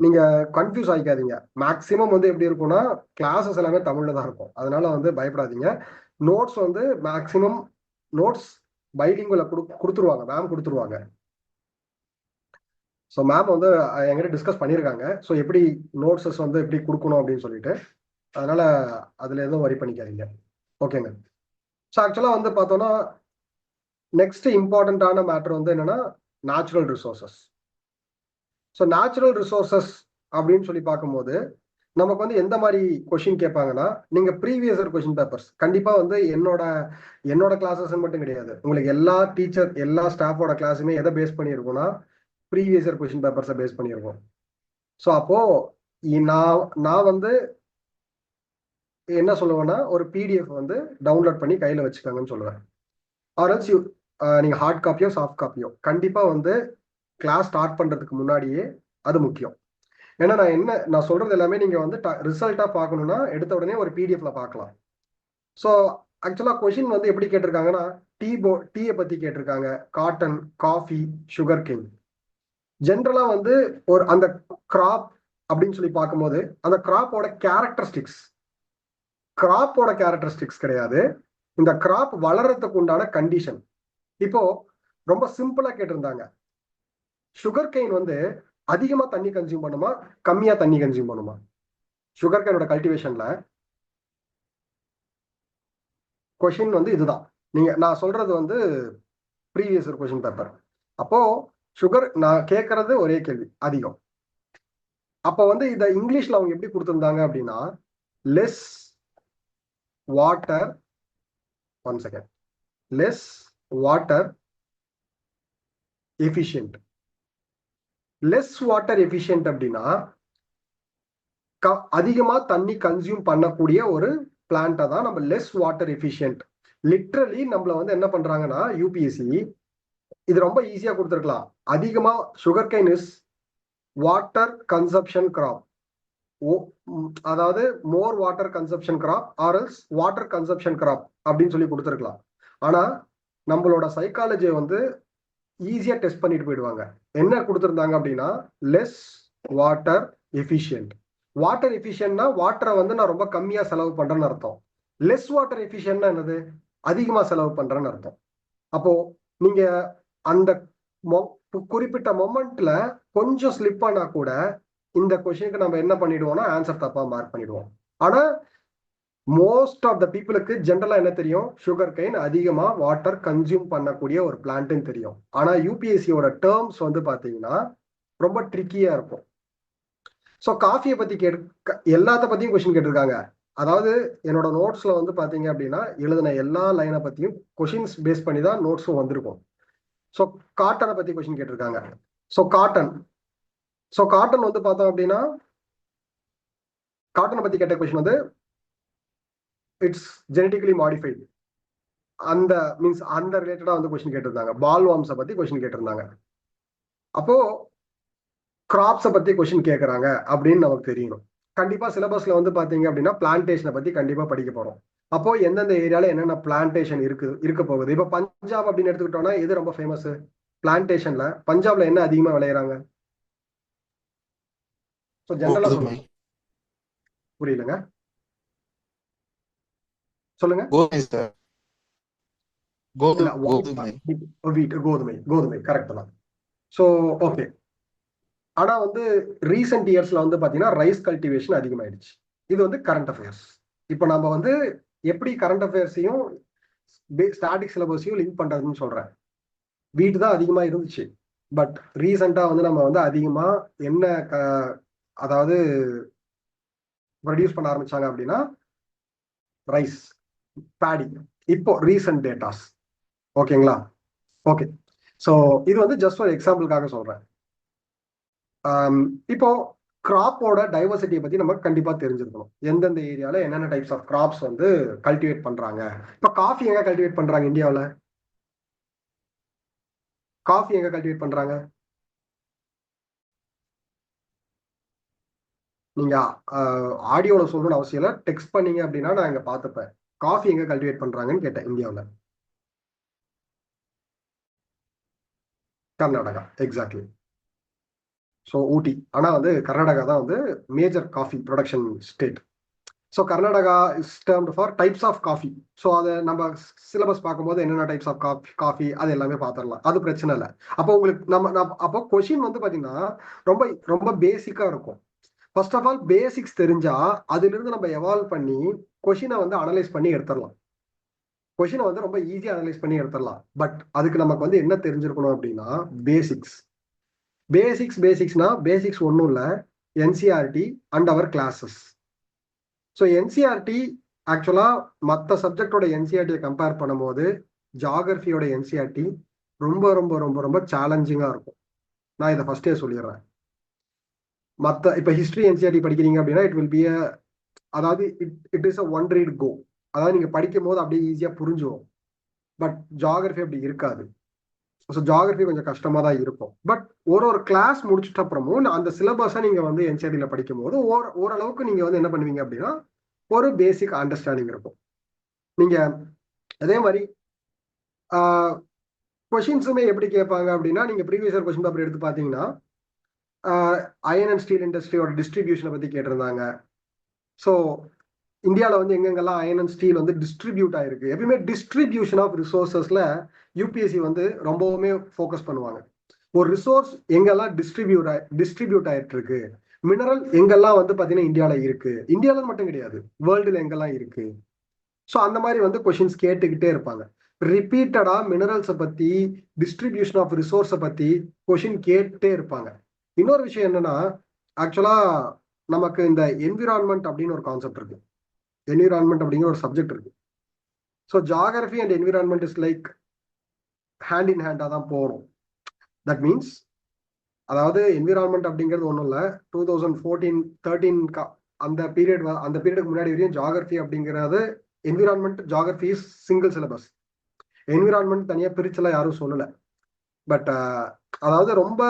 நீங்க கன்ஃபியூஸ் ஆகிக்காதீங்க. மேக்சிமம் வந்து எப்படி இருக்கும்னா கிளாஸஸ் எல்லாமே தமிழ்ல தான் இருக்கும், அதனால வந்து பயப்படாதீங்க. நோட்ஸ் வந்து மேக்சிமம் நோட்ஸ் பைலிங்குல கொடுத்துருவாங்க, மேம் கொடுத்துருவாங்க. ஸோ மேம் வந்து என்கிட்ட டிஸ்கஸ் பண்ணியிருக்காங்க. ஸோ எப்படி நோட்ஸஸ் வந்து எப்படி கொடுக்கணும் அப்படின்னு சொல்லிட்டு, அதனால அதுல எதுவும் வரி பண்ணிக்காதீங்க. ஓகேங்க. ஸோ ஆக்சுவலா வந்து பார்த்தோம்னா நெக்ஸ்ட் இம்பார்ட்டன்டான மேட்டர் வந்து என்னன்னா natural resources. So natural resources அப்படின்னு சொல்லி பார்க்கும்போது நமக்கு வந்து எந்த மாதிரி கொஷின் கேட்பாங்கன்னா, நீங்க ப்ரீவியஸ் இயர் கொஷின் பேப்பர்ஸ் கண்டிப்பா வந்து என்னோட கிளாஸஸ் மட்டும் கிடையாது, உங்களுக்கு எல்லா டீச்சர் எல்லா ஸ்டாஃபோட கிளாஸுமே எதை பேஸ் பண்ணியிருக்கோம்னா ப்ரீவியஸ் இயர் கொஷின் பேப்பர்ஸை பேஸ் பண்ணியிருக்கோம். ஸோ அப்போ நான் வந்து என்ன சொல்லுவேன்னா ஒரு பிடிஎஃப் வந்து டவுன்லோட் பண்ணி கையில வச்சுக்கோங்கன்னு சொல்லுவேன். ஆர்எல்ஸ் நீங்க ஹார்ட் காப்பியோ சாஃப்ட் காப்பியோ கண்டிப்பா வந்து கிளாஸ் ஸ்டார்ட் பண்றதுக்கு முன்னாடியே அது முக்கியம். ஏன்னா நான் சொல்றது எல்லாமே நீங்க வந்து ரிசல்ட்டா பார்க்கணும்னா எடுத்த உடனே ஒரு பிடிஎஃப்ல பார்க்கலாம். ஸோ ஆக்சுவலா கொஷின் வந்து எப்படி கேட்டிருக்காங்கன்னா டீயை பத்தி கேட்டிருக்காங்க, காட்டன், காஃபி, சுகர் கேன். ஜென்ரலா வந்து ஒரு அந்த கிராப் அப்படின்னு சொல்லி பார்க்கும்போது அந்த கிராப்போட கேரக்டரிஸ்டிக்ஸ் கிடையாது, இந்த கிராப் வளர்றதுக்கு உண்டான கண்டிஷன். இப்போ ரொம்ப சிம்பிளா கேட்டிருந்தாங்க, சுகர் கேன் வந்து அதிகமா தண்ணி கன்சியூம் பண்ணுமா கம்மியா தண்ணி கன்சியூம் பண்ணுமா? சுகர் கேனோட கல்டிவேஷன்ல கொஷின் வந்து இதுதான். நான் சொல்றது வந்து ப்ரீவியஸ் இயர் கொஷின் பேப்பர். அப்போ நான் கேட்கறது ஒரே கேள்வி அதிகம். அப்போ வந்து இதை இங்கிலீஷ்ல அவங்க எப்படி கொடுத்திருந்தாங்க அப்படின்னா less water efficient. Less water efficient அப்படின்னா அதிகமா தண்ணி கன்சியூம் பண்ணக்கூடிய ஒரு பிளான்ட்டை தான் நம்ம லெஸ் வாட்டர் எஃபிஷியன்ட். லிட்ரலி நம்மள வந்து என்ன பண்றாங்கன்னா யூபிஎஸ்சி இது ரொம்ப ஈஸியா கொடுத்துருக்கலாம். அதிகமா sugar cane is water consumption crop, அதாவது மோர் வாட்டர் கன்சப்ஷன் கிராப் ஆர்எல்ஸ் வாட்டர் கன்சப்ஷன் கிராப் அப்படின்னு சொல்லி கொடுத்துருக்கலாம். ஆனா நம்மளோட சைக்காலஜியை வந்து ஈஸியா டெஸ்ட் பண்ணிட்டு போயிடுவாங்க. என்ன கொடுத்துருந்தாங்க அப்படின்னா லெஸ் வாட்டர் எஃபிஷியன்ட். வாட்டர் எஃபிஷியன்ட்னா வாட்டரை வந்து நான் ரொம்ப கம்மியா செலவு பண்றேன்னு அர்த்தம். லெஸ் வாட்டர் எஃபிஷியன்ட்னா என்னது, அதிகமா செலவு பண்றேன்னு அர்த்தம். அப்போ நீங்க அந்த குறிப்பிட்ட மொமெண்ட்ல கொஞ்சம் ஸ்லிப் ஆனா கூட இந்த கொஸ்டினுக்கு நம்ம என்ன பண்ணிடுவோம்னா ஆன்சர் தப்பா மார்க் பண்ணிடுவோம். ஆனா மோஸ்ட் ஆஃப் த பீப்புளுக்கு ஜென்ரலா என்ன தெரியும், சுகர் கேன் அதிகமா வாட்டர் கன்சியூம் பண்ணக்கூடிய ஒரு பிளான்ட்னு தெரியும். ஆனா யூபிஎஸ்சியோட டேர்ம்ஸ் வந்து பாத்தீங்கன்னா ரொம்ப ட்ரிக்கியா இருக்கும். ஸோ காஃபியை பத்தி எல்லாத்த பத்தியும் கொஸ்டின் கேட்டிருக்காங்க. அதாவது என்னோட நோட்ஸ்ல வந்து பாத்தீங்க அப்படின்னா எழுதின எல்லா லைனை பத்தியும் கொஸ்டின்ஸ் பேஸ் பண்ணி தான் நோட்ஸும் வந்திருக்கும். ஸோ காட்டனை பத்தி கொஸ்டின் கேட்டிருக்காங்க. ஸோ காட்டன் வந்து பார்த்தோம் அப்படின்னா காட்டனை பத்தி கேட்ட கொஸ்டின் வந்து இட்ஸ் ஜெனட்டிக்கலி மாடிஃபைடு, அந்த மீன்ஸ் அந்த ரிலேட்டடா வந்து கொஸ்டின் கேட்டிருந்தாங்க. பால் வார்ம்ஸை பத்தி கொஸ்டின் கேட்டிருந்தாங்க. அப்போ கிராப்ஸை பத்தி கொஸ்டின் கேட்கறாங்க அப்படின்னு நமக்கு தெரியணும். கண்டிப்பா சிலபஸ்ல வந்து பாத்தீங்க அப்படின்னா பிளான்டேஷனை பத்தி கண்டிப்பா படிக்க போறோம். அப்போ எந்தெந்த ஏரியால என்னென்ன பிளான்டேஷன் இருக்க போகுது. இப்போ பஞ்சாப் அப்படின்னு எடுத்துக்கிட்டோம்னா எது ரொம்ப ஃபேமஸ் பிளான்டேஷன்ல? பஞ்சாப்ல என்ன அதிகமா விளையிறாங்க? ஜெனரலா சொல்லுங்க, புரியலங்க, சொல்லுங்க. கோதுமை கரெக்ட் தான். So okay. ஆனா வந்து ரீசெண்ட் இயர்ஸ்ல வந்து பாத்தீங்கன்னா ரைஸ் கல்டிவேஷன் அதிகமாயிடுச்சு. இது வந்து கரண்ட் அஃபேர்ஸ். இப்போ நம்ம வந்து எப்படி கரண்ட் அஃபேர்ஸையும் ஸ்டாட்டிக் சிலபஸையும் லிங்க் பண்றதுன்னு சொல்றேன். வீட்டு தான் அதிகமா இருந்துச்சு, பட் ரீசெண்டா வந்து நம்ம வந்து அதிகமா என்ன அதாவது ப்ரொடியூஸ் பண்ண ஆரம்பிச்சாங்க அப்படின்னா ரைஸ், பேடி. இப்போ ரீசெண்ட் டேட்டாஸ் ஓகேங்களா? ஓகே. ஸோ இது வந்து ஜஸ்ட் ஒரு எக்ஸாம்பிளுக்காக சொல்றேன். இப்போ கிராப்போட டைவர்சிட்டியை பத்தி நம்ம கண்டிப்பா தெரிஞ்சிருக்கணும். எந்தெந்த ஏரியால என்னென்ன டைப்ஸ் ஆஃப் கிராப்ஸ் வந்து கல்டிவேட் பண்றாங்க. இப்போ காஃபி எங்க கல்டிவேட் பண்றாங்க இந்தியாவில்? காஃபி எங்க கல்டிவேட் பண்றாங்க? நீங்க ஆடியோல சொல்லணும்னு அவசியம் இல்லை, டெக்ஸ்ட் பண்ணீங்க அப்படின்னா நான் இங்க பார்த்துப்பேன். காஃபி எங்க கல்டிவேட் பண்றாங்கன்னு கேட்டேன். இந்தியாவில் கர்நாடகா, எக்ஸாக்ட்லி. ஸோ ஊட்டி. ஆனா வந்து கர்நாடகா தான் வந்து major coffee production state. So Karnataka is termed for types of coffee. So அதை நம்ம சிலபஸ் பார்க்கும்போது என்னென்ன டைப்ஸ் ஆஃப் காஃபி அது எல்லாமே பார்த்துடலாம், அது பிரச்சனை இல்லை. அப்போ உங்களுக்கு அப்போ கொஷின் வந்து பார்த்தீங்கன்னா ரொம்ப ரொம்ப பேசிக்காக இருக்கும். ஃபர்ஸ்ட் ஆஃப் ஆல் பேசிக்ஸ் தெரிஞ்சா அதிலிருந்து நம்ம எவால்வ் பண்ணி கொஷினை வந்து அனலைஸ் பண்ணி எடுத்துடலாம். கொஷினை வந்து ரொம்ப ஈஸியாக அனலைஸ் பண்ணி எடுத்துடலாம். பட் அதுக்கு நமக்கு வந்து என்ன தெரிஞ்சிருக்கணும் அப்படின்னா பேசிக்ஸ். பேசிக்ஸ்னா பேசிக்ஸ் ஒன்றும் இல்லை, NCERT and our classes. So NCERT ஆக்சுவலாக மற்ற சப்ஜெக்டோட என்சிஆர்டியை கம்பேர் பண்ணும்போது ஜாகிரஃபியோட என்சிஆர்டி ரொம்ப ரொம்ப ரொம்ப ரொம்ப சேலஞ்சிங்காக இருக்கும். நான் இதை ஃபர்ஸ்டே சொல்லிடுறேன். மற்ற இப்போ ஹிஸ்ட்ரி என்சிஆர்டி படிக்கிறீங்க அப்படின்னா இட் வில் பி அதாவது it is a one read go. அதாவது நீங்கள் படிக்கும் போது அப்படியே ஈஸியாக புரிஞ்சிடும். பட் ஜாகிரஃபி அப்படி இருக்காது. ஸோ ஜாகிரஃபி கொஞ்சம் கஷ்டமாக தான் இருக்கும். பட் ஒரு கிளாஸ் முடிச்சிட்ட அப்புறமும் அந்த சிலபஸை நீங்கள் வந்து என்சிஆர்டியில் படிக்கும் போது ஓரளவுக்கு நீங்கள் வந்து என்ன பண்ணுவீங்க அப்படின்னா ஒரு பேசிக் அண்டர்ஸ்டாண்டிங் இருக்கும். நீங்கள் அதே மாதிரி கொஷின்ஸுமே எப்படி கேட்பாங்க அப்படின்னா, நீங்கள் ப்ரீவியஸ் இயர் கொஷின் பேப்பர் எடுத்து பார்த்தீங்கன்னா அயன் அண்ட் ஸ்டீல் இண்டஸ்ட்ரியோட டிஸ்ட்ரிபியூஷனை பற்றி கேட்டிருந்தாங்க. ஸோ இந்தியாவில் வந்து எங்கெங்கெல்லாம் அயன் அண்ட் ஸ்டீல் வந்து டிஸ்ட்ரிபியூட் ஆயிருக்கு, எப்பயுமே டிஸ்ட்ரிபியூஷன் ஆஃப் ரிசோர்ஸஸ்ல யூபிஎஸ்சி வந்து ரொம்பவுமே ஃபோக்கஸ் பண்ணுவாங்க. ஒரு ரிசோர்ஸ் எங்கெல்லாம் டிஸ்ட்ரிபியூட் ஆயிட்டு இருக்கு, மினரல் எங்கெல்லாம் வந்து பார்த்தீங்கன்னா இந்தியாவில் இருக்கு, இந்தியாவில் மட்டும் கிடையாது வேர்ல்டுல எங்கெல்லாம் இருக்கு. ஸோ அந்த மாதிரி வந்து கொஷின்ஸ் கேட்டுக்கிட்டே இருப்பாங்க. ரிப்பீட்டடா மினரல்ஸை பத்தி, டிஸ்ட்ரிபியூஷன் ஆஃப் ரிசோர்ஸை பத்தி கொஷின் கேட்டே இருப்பாங்க. இன்னொரு விஷயம் என்னன்னா, ஆக்சுவலா நமக்கு இந்த என்விரான்மெண்ட் அப்படின்னு ஒரு கான்செப்ட் இருக்கு. என்விரான்மெண்ட் அப்படிங்கிற ஒரு சப்ஜெக்ட் இருக்கு. So geography and environment is like hand in ஹேண்டாக தான் போகணும். தட் மீன்ஸ் அதாவது என்விரான்மெண்ட் அப்படிங்கிறது ஒன்றும் இல்லை, 2014-13 அந்த பீரியடுக்கு முன்னாடி வரையும் ஜாகிரபி அப்படிங்கிறது environment geography is single syllabus. Environment தனியாக பிரிச்செல்லாம் யாரும் சொல்லலை. பட் அதாவது ரொம்ப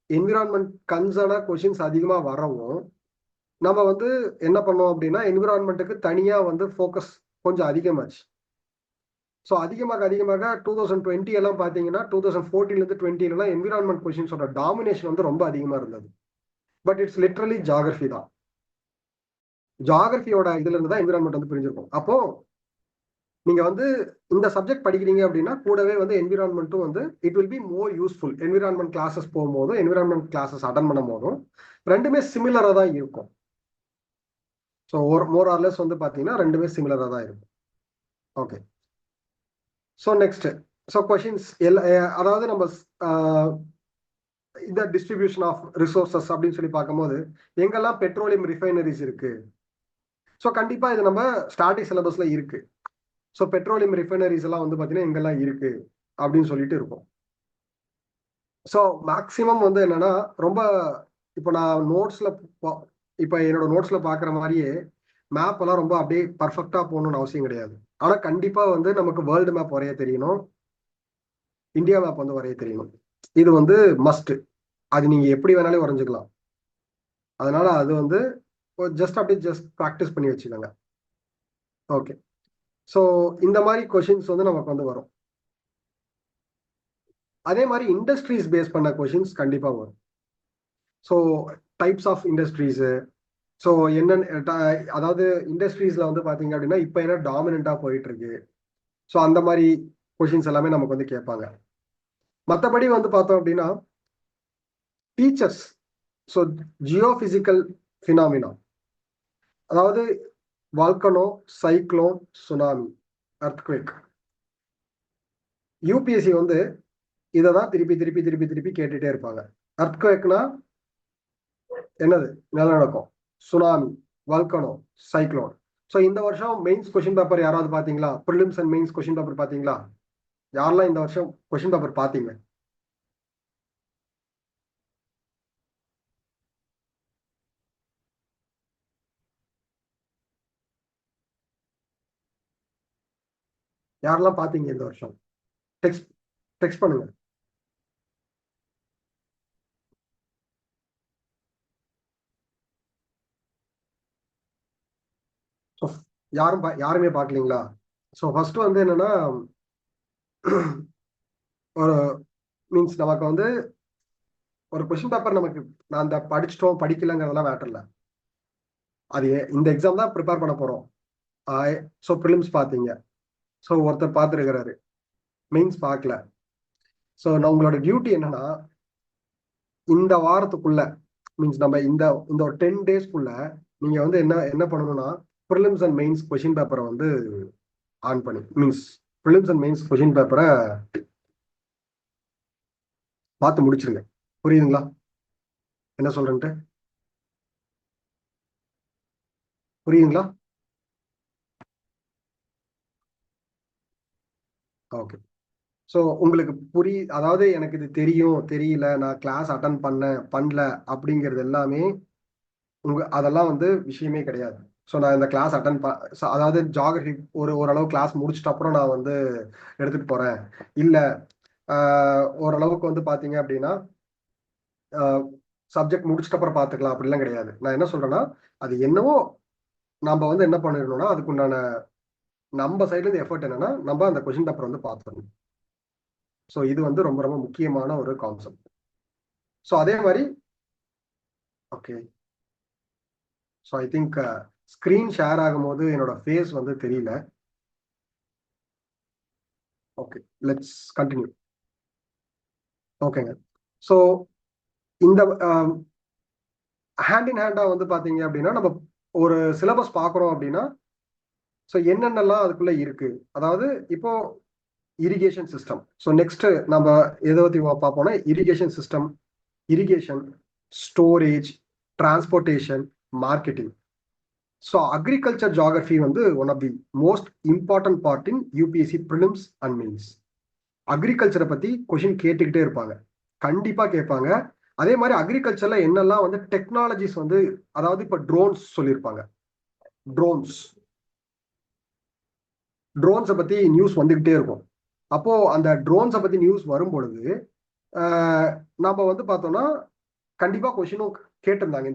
என்விரான்மெண்ட் கன்சர்னா கொஷின்ஸ் அதிகமாக வரவும் நம்ம வந்து என்ன பண்ணோம் அப்படின்னா என்விரான்மெண்ட்டுக்கு தனியாக வந்து ஃபோக்கஸ் கொஞ்சம் அதிகமாச்சு. ஸோ அதிகமாக 2020 எல்லாம் பார்த்தீங்கன்னா 2014 20 என்விரான்மெண்ட் கொஷின்ஸோட டாமினேஷன் வந்து ரொம்ப அதிகமாக இருந்தது. பட் இட்ஸ் லிட்ரலி ஜாகிரபி தான். ஜாகிரபியோட இதுல இருந்து தான் என்விரான்மெண்ட் வந்து பிரிஞ்சிருக்கும். அப்போ நீங்க வந்து இந்த சப்ஜெக்ட் படிக்கிறீங்க அப்படின்னா கூடவே வந்து என்விரான்மெண்ட்டும் வந்து it will be more useful. Environment classes போகும்போதும் என்விரான்மெண்ட் கிளாஸஸ் அட்டன் பண்ணும் போதும் ரெண்டுமே சிமிலரா தான் இருக்கும். ஸோ மோர் ஆர்லெஸ் வந்து பார்த்தீங்கன்னா ரெண்டுமே சிமிலரா தான் இருக்கும். Okay, so next so questions அதாவது நம்ம இந்த டிஸ்ட்ரிபியூஷன் ஆஃப் ரிசோர்சஸ் அப்படின்னு சொல்லி பார்க்கும்போது எங்கெல்லாம் பெட்ரோலியம் ரிஃபைனரிஸ் இருக்கு. ஸோ கண்டிப்பா இது நம்ம ஸ்டாட்டிக் சிலபஸ்ல இருக்கு. ஸோ பெட்ரோலியம் ரிஃபைனரிஸ் எல்லாம் வந்து பார்த்தீங்கன்னா எங்கெல்லாம் இருக்கு அப்படின்னு சொல்லிட்டு இருக்கும். ஸோ மேக்சிமம் வந்து என்னன்னா ரொம்ப இப்போ நான் நோட்ஸ்ல இப்போ என்னோட நோட்ஸ்ல பார்க்குற மாதிரியே மேப் எல்லாம் ரொம்ப அப்படியே பர்ஃபெக்டா போகணும்னு அவசியம் கிடையாது. ஆனால் கண்டிப்பா வந்து நமக்கு வேர்ல்டு மேப் வரைய தெரியணும், இந்தியா மேப் வந்து வரைய தெரியணும். இது வந்து மஸ்ட். அது நீங்க எப்படி வேணாலும் வரைஞ்சுக்கலாம். அதனால அது வந்து ஜஸ்ட் அப்படியே ஜஸ்ட் ப்ராக்டிஸ் பண்ணி வச்சுக்கோங்க. ஓகே, ஸோ இந்த மாதிரி கொஷின்ஸ் வந்து நமக்கு வந்து வரும். அதே மாதிரி இண்டஸ்ட்ரீஸ் பேஸ் பண்ண கொஷின்ஸ் கண்டிப்பா வரும். So types of industries, so என்னென்ன அதாவது இண்டஸ்ட்ரீஸ்ல வந்து பார்த்தீங்க அப்படின்னா இப்போ என்ன டாமினண்டா போயிட்டு இருக்கு. ஸோ அந்த மாதிரி கொஷின்ஸ் எல்லாமே நமக்கு வந்து கேட்பாங்க. மற்றபடி வந்து பார்த்தோம் அப்படின்னா ஃபீச்சர்ஸ், ஸோ ஜியோபிசிக்கல் ஃபினாமினா, அதாவது volcano, cyclone, tsunami, earthquake. UPSC வந்து இதை தான் திருப்பி திருப்பி திருப்பி திருப்பி கேட்டுட்டே இருப்பாங்க. எர்த்குவேக்னா என்னது? நிலநடுக்கம். Tsunami, volcano, cyclone. ஸோ இந்த வருஷம் மெயின்ஸ் கொஸ்டின் பேப்பர் யாராவது பார்த்தீங்களா? Prelims and mains question paper பார்த்தீங்களா? யாரெல்லாம் இந்த வருஷம் கொஸ்டின் பேப்பர் பார்த்தீங்க? யாரெல்லாம் பார்த்தீங்க இந்த வருஷம்? டெக்ஸ்ட் டெக்ஸ்ட் பண்ணுங்க. ஸோ யாருமே பார்க்கலீங்களா? ஸோ ஃபர்ஸ்ட் வந்து என்னன்னா, ஒரு மீன்ஸ் நமக்கு வந்து ஒரு கொஸ்டின் பேப்பர் நமக்கு நான் அந்த படிச்சிட்டோம் படிக்கலங்கிறதெல்லாம் மேட்டர் இல்லை. அது இந்த எக்ஸாம் தான் ப்ரிப்பேர் பண்ண போறோம். ஸோ ப்ரிலிம்ஸ் பார்த்தீங்க, ஸோ ஒருத்தர் பார்த்துருக்கிறாரு, மெயின்ஸ் பார்க்கல. ஸோ நான் உங்களோட டியூட்டி என்னன்னா, இந்த வாரத்துக்குள்ள மீன்ஸ் நம்ம இந்த இந்த ஒரு 10 டேஸ்க்குள்ள நீங்க வந்து என்ன என்ன பண்ணணும்னா, ப்ரிலிம்ஸ் அண்ட் மெயின்ஸ் கொஸ்டின் பேப்பரை வந்து ஆன் பண்ணி means prelims and mains question பேப்பரை பார்த்து முடிச்சிருங்க. புரியுதுங்களா என்ன சொல்றேன்ட்டு? புரியுதுங்களா? ஓகே. ஸோ உங்களுக்கு அதாவது எனக்கு இது தெரியும் தெரியல, நான் கிளாஸ் அட்டன் பண்ணல அப்படிங்கிறது எல்லாமே அதெல்லாம் வந்து விஷயமே கிடையாது. ஸோ நான் இந்த கிளாஸ் அதாவது ஜாகிரபி ஓரளவு கிளாஸ் முடிச்சிட்ட அப்புறம் நான் வந்து எடுத்துட்டு போறேன், இல்ல ஓரளவுக்கு வந்து பாத்தீங்க அப்படின்னா சப்ஜெக்ட் முடிச்சிட்ட அப்புறம் பார்த்துக்கலாம் அப்படிலாம் கிடையாது. நான் என்ன சொல்றேன்னா, அது என்னவோ நம்ம வந்து என்ன பண்ணிடணும்னா, அதுக்குண்டான நம்ம சைட்ல இருந்து எஃபர்ட் என்னன்னா, நம்ம அந்த கொஸ்டின் பேப்பர் வந்து பார்த்துடணும். ஸோ இது வந்து ரொம்ப ரொம்ப முக்கியமான ஒரு கான்செப்ட். ஸோ அதே மாதிரி okay. So I think screen share ஆகும்போது என்னோட ஃபேஸ் வந்து தெரியல. Okay, let's continue. ஓகேங்க. ஸோ இந்த ஹேண்ட் இன் ஹேண்டா வந்து பாத்தீங்க அப்படின்னா, நம்ம ஒரு சிலபஸ் பார்க்குறோம் அப்படின்னா, ஸோ என்னென்னலாம் அதுக்குள்ள இருக்கு, அதாவது இப்போ இரிகேஷன் சிஸ்டம். ஸோ நெக்ஸ்ட் நம்ம எதை பத்தி பார்ப்போம்னா, irrigation system, irrigation, storage, transportation, marketing. So agriculture geography வந்து one of the most important part in UPSC prelims and mains. அக்ரிகல்ச்சரை பத்தி கொஷின் கேட்டுக்கிட்டே இருப்பாங்க, கண்டிப்பா கேட்பாங்க. அதே மாதிரி அக்ரிகல்ச்சர்ல என்னெல்லாம் வந்து டெக்னாலஜிஸ் வந்து, அதாவது இப்ப ட்ரோன்ஸ் சொல்லியிருப்பாங்க, ட்ரோன்ஸை பத்தி நியூஸ் வந்துகிட்டே இருக்கும். அப்போ அந்த ட்ரோன்ஸை பத்தி நியூஸ் வரும் பொழுது நம்ம வந்து பார்த்தோம்னா கண்டிப்பா கொஷினும் கேட்டிருந்தாங்க.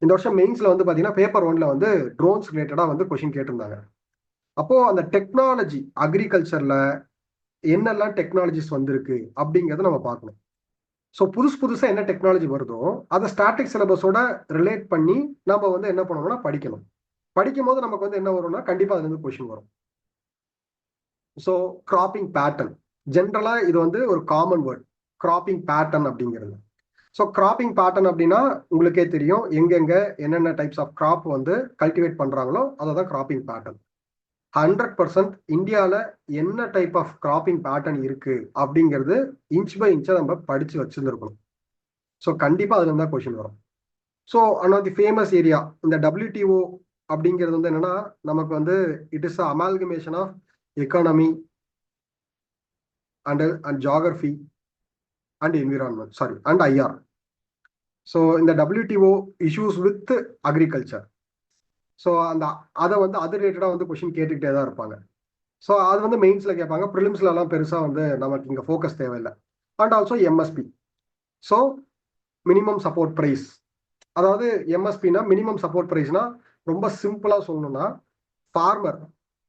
இந்த வருஷம் மெயின்ஸ்ல வந்து பாத்தீங்கன்னா பேப்பர் 1ல வந்து ட்ரோன்ஸ் ரிலேட்டடா வந்து கொஷின் கேட்டிருந்தாங்க. அப்போ அந்த டெக்னாலஜி அக்ரிகல்ச்சர்ல என்னெல்லாம் டெக்னாலஜிஸ் வந்திருக்கு அப்படிங்கறத நம்ம பார்க்கணும். ஸோ புதுசா என்ன டெக்னாலஜி வருதோ அதை ஸ்டாட்டிக் சிலபஸோட ரிலேட் பண்ணி நம்ம வந்து என்ன பண்ணணும்னா படிக்கணும். படிக்கும் போது நமக்கு வந்து என்ன வரும்னா, கண்டிப்பா அதுல இருந்து கொஷின் வரும். ஸோ கிராப்பிங் பேட்டர்ன், ஜென்ரலா இது வந்து ஒரு காமன் வேர்ட், கிராப்பிங் பேட்டர்ன் அப்படிங்கிறது. ஸோ கிராப்பிங் பேட்டர்ன் அப்படின்னா உங்களுக்கே தெரியும், எங்கெங்க என்னென்ன டைப்ஸ் ஆஃப் கிராப் வந்து கல்டிவேட் பண்றாங்களோ அதை தான் கிராப்பிங் பேட்டர்ன். 100% இந்தியாவில் என்ன டைப் ஆஃப் கிராப்பிங் பேட்டர்ன் இருக்கு அப்படிங்கிறது இன்ச் பை இன்ச்சா நம்ம படிச்சு வச்சிருந்துருக்கணும். ஸோ கண்டிப்பா அதுல இருந்தா கொஸ்டின் வரும். So one of the famous area இந்த WTO அப்படிங்கிறது வந்து என்னன்னா, நமக்கு வந்து it is amalgamation of economy and geography and environment, sorry, and IR. So இந்த WTO issues with agriculture. So அதை வந்து அது ரிலேட்டடாக வந்து கொஸ்டின் கேட்டுக்கிட்டே தான் இருப்பாங்க. ஸோ அது வந்து மெயின்ஸ்ல கேட்பாங்க, ப்ரிலிம்ஸ்ல எல்லாம் பெருசா வந்து நமக்கு இங்க ஃபோக்கஸ் தேவையில்லை. And also MSP, so minimum support price. அதாவது MSPனா மினிமம் சப்போர்ட் ப்ரைஸ்னா ரொம்ப சிம்பிளா சொல்லணும்னா,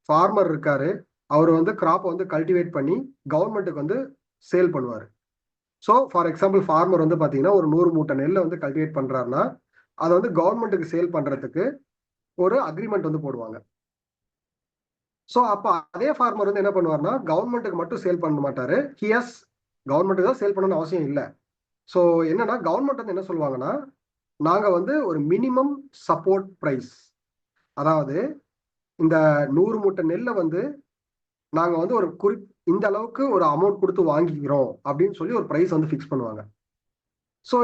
ஃபார்மர் இருக்காரு, அவர் வந்து கிராப்பை வந்து கல்டிவேட் பண்ணி கவர்மெண்ட்டுக்கு வந்து சேல் பண்ணுவார். ஸோ ஃபார் எக்ஸாம்பிள் ஃபார்மர் வந்து பார்த்தீங்கன்னா ஒரு 100 மூட்டை நெல்லை வந்து கல்டிவேட் பண்றாருன்னா, அதை வந்து கவர்மெண்ட்டுக்கு சேல் பண்றதுக்கு ஒரு அக்ரிமெண்ட் வந்து போடுவாங்க. ஸோ அப்போ அதே ஃபார்மர் வந்து என்ன பண்ணுவார்னா, கவர்மெண்ட்டுக்கு மட்டும் சேல் பண்ண மாட்டாரு, கவர்மெண்ட்டுக்கு தான் சேல் பண்ணணும்னு அவசியம் இல்லை. ஸோ என்னன்னா, கவர்மெண்ட் வந்து என்ன சொல்லுவாங்கன்னா, நாங்க வந்து ஒரு மினிமம் சப்போர்ட் ப்ரைஸ், அதாவது இந்த 100 மூட்டை நெல்லை வந்து நாங்க வந்து ஒரு இந்த அளவுக்கு ஒரு அமௌண்ட் கொடுத்து வாங்கிக்கிறோம் அப்படின்னு சொல்லி ஒரு ப்ரைஸ் வந்து ஃபிக்ஸ் பண்ணுவாங்க. ஸோ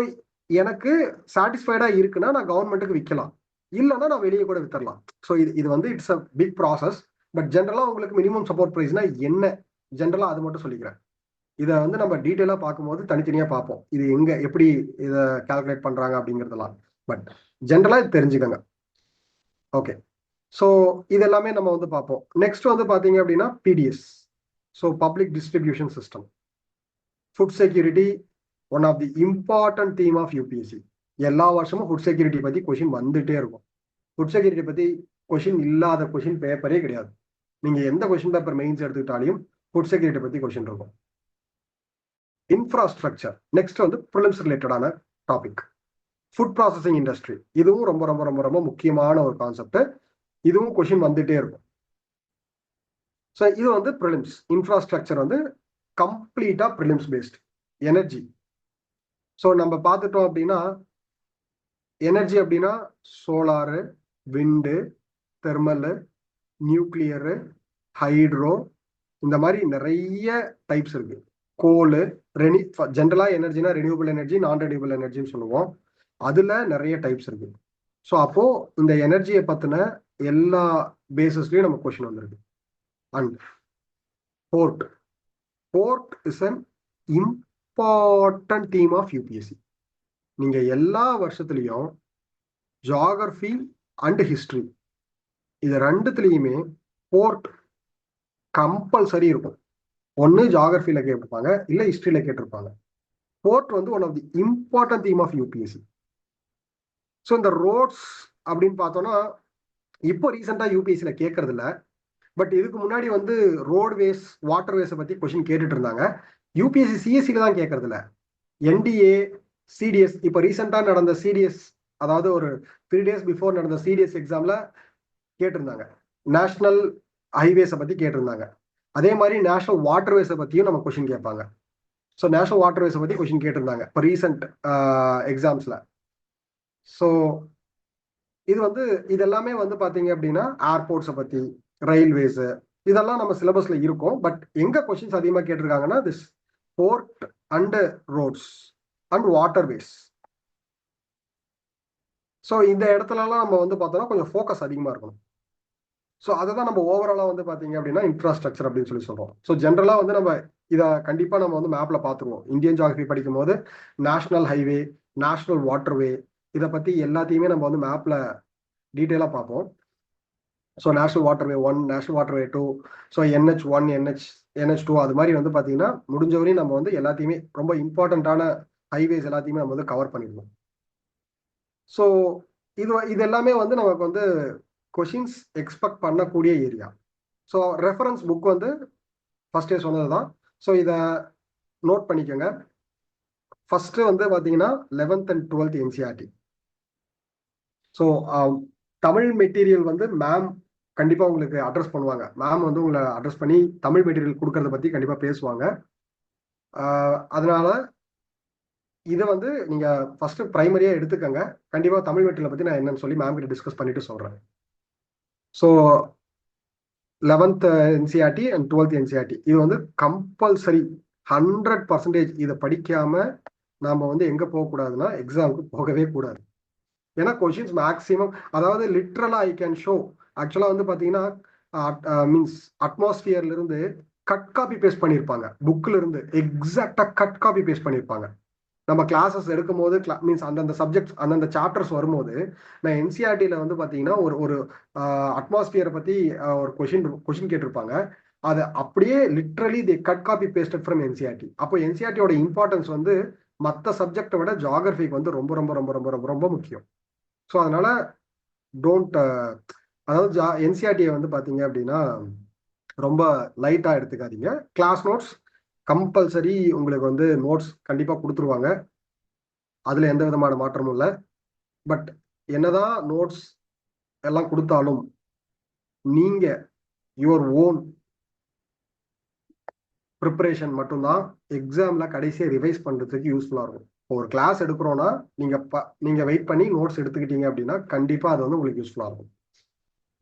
எனக்கு சாட்டிஸ்ஃபைடா இருக்குன்னா நான் கவர்மெண்ட்டுக்கு விற்கலாம், இல்லைன்னா நான் வெளியே கூட வித்தரலாம். ஸோ இது வந்து it's a big process. But ஜென்ரலா உங்களுக்கு மினிமம் சப்போர்ட் ப்ரைஸ்னா என்ன, ஜென்ரலா அது மட்டும் சொல்லிக்கிறேன். இதை வந்து நம்ம டீட்டெயிலா பார்க்கும்போது தனித்தனியா பார்ப்போம், இது எங்க எப்படி இதை கால்குலேட் பண்றாங்க அப்படிங்கிறதெல்லாம். பட் ஜென்ரலா இது தெரிஞ்சுக்கோங்க. ஓகே, ஸோ இது எல்லாமே நம்ம வந்து பார்ப்போம். நெக்ஸ்ட் வந்து பாத்தீங்க அப்படின்னா PDS, so public distribution system. Food security one of the important theme of UPSC. எல்லா வருஷமும் ஃபுட் செக்யூரிட்டி பத்தி கொஸ்டின் வந்துட்டே இருக்கும். ஃபுட் செக்யூரிட்டி பத்தி கொஷின் இல்லாத கொஷின் பேப்பரே கிடையாது. நீங்க எந்த கொஷின் பேப்பர் மெயின்ஸ் எடுத்துக்கிட்டாலையும் ஃபுட் செக்யூரிட்டி பத்தி கொஷின் இருக்கும். இன்ஃப்ராஸ்ட்ரக்சர் நெக்ஸ்ட் வந்து ப்ரிலிம்ஸ் ரிலேட்டடான டாபிக். ஃபுட் ப்ராசஸிங் இண்டஸ்ட்ரி, இதுவும் ரொம்ப ரொம்ப ரொம்ப ரொம்ப முக்கியமான ஒரு கான்செப்ட். இதுவும் கொஷின் வந்துட்டே இருக்கும். ஸோ இது வந்து ப்ரிலிம்ஸ். இன்ஃப்ராஸ்ட்ரக்சர் வந்து கம்ப்ளீட்டா ப்ரிலிம்ஸ் பேஸ்ட். எனர்ஜி, ஸோ நம்ம பார்த்துட்டோம் அப்படின்னா எனர்ஜி அப்படின்னா சோலாரு, விண்டு, தெர்மலு, நியூக்ளியரு, ஹைட்ரோ, இந்த மாதிரி நிறைய டைப்ஸ் இருக்கு. கோலு, ஜென்ரலா எனர்ஜினா ரெனியூபிள் எனர்ஜி, நான் ரெனியூபிள் எனர்ஜின்னு சொல்லுவோம். அதுல நிறைய டைப்ஸ் இருக்கு. ஸோ அப்போ இந்த எனர்ஜியை பத்தின எல்லா பேசிஸ்லயும் நம்ம கொஸ்டின் வந்திருக்கு. And port. Port is an important theme of UPSC. நீங்க எல்லா வருஷத்துலயும் ஜியாகிரபி அண்ட் ஹிஸ்டரி இது ரெண்டுத்துலயுமே போர்ட் கம்பல்சரி இருக்கும். ஒன்னு ஜியாகிரபில கேட்டிருப்பாங்க, இல்ல ஹிஸ்டரியில கேட்டிருப்பாங்க. போர்ட் வந்து one of the important theme of UPSC. So இந்த ரோட்ஸ் அப்படின்னு பார்த்தோம்னா இப்போ ரீசெண்டா யூபிஎஸ்சியில கேட்கறது இல்ல. பட் இதுக்கு முன்னாடி வந்து ரோட்வேஸ், வாட்டர்வேஸை பத்தி கொஸ்டின் கேட்டுட்டு இருந்தாங்க. யூபிஎஸ்சி சிஎஸ்சியில தான் கேட்கறது இல்ல. என்டிஏ, சிடிஎஸ், இப்போ ரீசெண்டா நடந்த சிடிஎஸ், அதாவது ஒரு 3 days பிஃபோர் நடந்த சிடிஎஸ் எக்ஸாம்ல கேட்டிருந்தாங்க. நேஷனல் ஹைவேஸை பத்தி கேட்டிருந்தாங்க. அதே மாதிரி நேஷனல் வாட்டர்வேஸை பத்தியும் நம்ம கொஸ்டின் கேட்பாங்க. ஸோ நேஷனல் வாட்டர்வேஸை பத்தி கொஸ்டின் கேட்டிருந்தாங்க இப்போ ரீசெண்ட் எக்ஸாம்ஸ்ல. ஸோ இது வந்து இதெல்லாமே வந்து பாத்தீங்க அப்படின்னா ஏர்போர்ட்ஸை பத்தி, ரயில்வேஸ், இதெல்லாம் நம்ம சிலபஸ்ல இருக்கும். பட் எங்க கொஸ்டின்ஸ் அதிகமா கேட்டிருக்காங்கன்னா this port and roads and waterways. So இந்த இடத்துலலாம் நம்ம வந்து பார்த்தோம்னா கொஞ்சம் ஃபோக்கஸ் அதிகமா இருக்கணும். ஸோ அதை தான் நம்ம ஓவராலா வந்து பாத்தீங்க அப்படின்னா இன்ஃப்ராஸ்ட்ரக்சர் அப்படின்னு சொல்லி சொல்றோம். ஸோ ஜென்ரலா வந்து நம்ம இதை கண்டிப்பா நம்ம வந்து மேப்ல பார்த்துருவோம். இந்தியன் ஜியாகிரபி படிக்கும் போது நேஷனல் ஹைவே, நேஷனல் வாட்டர்வே, இதை பத்தி எல்லாத்தையுமே நம்ம வந்து மேப்ல டீட்டெயிலா பார்ப்போம். So national waterway 1, national waterway 2, so NH1, NH2, அது மாதிரி வந்து பார்த்தீங்கன்னா முடிஞ்சவரையும் நம்ம வந்து எல்லாத்தையுமே ரொம்ப இம்பார்ட்டண்ட்டான ஹைவேஸ் எல்லாத்தையுமே நம்ம வந்து கவர் பண்ணிடணும். ஸோ இது எல்லாமே வந்து நமக்கு வந்து கொஷின்ஸ் எக்ஸ்பெக்ட் பண்ணக்கூடிய ஏரியா. ஸோ ரெஃபரன்ஸ் புக் வந்து ஃபர்ஸ்டே சொன்னது தான். ஸோ இதை நோட் பண்ணிக்கோங்க. ஃபர்ஸ்ட் வந்து பார்த்தீங்கன்னா 11th and 12th NCERT. So Tamil material வந்து மேம் கண்டிப்பா உங்களுக்கு அட்ரஸ் பண்ணுவாங்க. மேம் வந்து உங்களை அட்ரஸ் பண்ணி தமிழ் மெட்டீரியல் கொடுக்கறத பத்தி கண்டிப்பா பேசுவாங்க. அதனால இதை வந்து நீங்க ஃபர்ஸ்ட் பிரைமரியா எடுத்துக்கங்க. கண்டிப்பா தமிழ் மெட்டீரியல் பத்தி நான் என்னன்னு சொல்லி மேம் கிட்ட டிஸ்கஸ் பண்ணிட்டு சொல்றேன். So 11th NCERT and 12th NCERT இது வந்து கம்பல்சரி 100% இதை படிக்காம நாம வந்து எங்க போகக்கூடாதுன்னா எக்ஸாமுக்கு போகவே கூடாது. ஏன்னா கொஷின்ஸ் மேக்ஸிமம், அதாவது லிட்ரலா ஐ கேன் ஷோ. ஆக்சுவலா வந்து பாத்தீங்கன்னா மீன்ஸ் அட்மாஸ்பியர்ல இருந்து கட் காப்பி பேஸ்ட் பண்ணியிருப்பாங்க. புக்ல இருந்து எக்ஸாக்டா கட் காப்பி பேஸ்ட் பண்ணியிருப்பாங்க. நம்ம கிளாஸஸ் எடுக்கும் போது மீன்ஸ் அந்தந்த சப்ஜெக்ட்ஸ் அந்தந்த சாப்டர்ஸ் வரும்போது நான் NCERTல வந்து பாத்தீங்கன்னா ஒரு ஒரு அட்மாஸ்பியரை பத்தி ஒரு கொஷின் கேட்டிருப்பாங்க. அது அப்படியே literally the cut copy pasted from NCERT. அப்போ NCERTயோட இம்பார்ட்டன்ஸ் வந்து மற்ற சப்ஜெக்டை விட ஜியாகிரபிக்கு வந்து ரொம்ப ரொம்ப ரொம்ப ரொம்ப ரொம்ப ரொம்ப முக்கியம். ஸோ அதனால டோன்ட், அதாவது NCERT வந்து பாத்தீங்க அப்படின்னா ரொம்ப லைட்டா எடுத்துக்காதீங்க. கிளாஸ் நோட்ஸ் கம்பல்சரி உங்களுக்கு வந்து நோட்ஸ் கண்டிப்பா கொடுத்துருவாங்க. அதுல எந்த விதமான மாற்றமும் இல்லை. பட் என்னதான் நோட்ஸ் எல்லாம் கொடுத்தாலும் நீங்க யுவர் ஓன் ப்ரிப்பரேஷன் மட்டும்தான் எக்ஸாம்ல கடைசியை ரிவைஸ் பண்றதுக்கு யூஸ்ஃபுல்லா இருக்கும். ஒரு கிளாஸ் எடுக்கிறோம்னா நீங்க வெயிட் பண்ணி நோட்ஸ் எடுத்துக்கிட்டீங்க அப்படின்னா கண்டிப்பா அது வந்து உங்களுக்கு யூஸ்ஃபுல்லா இருக்கும்.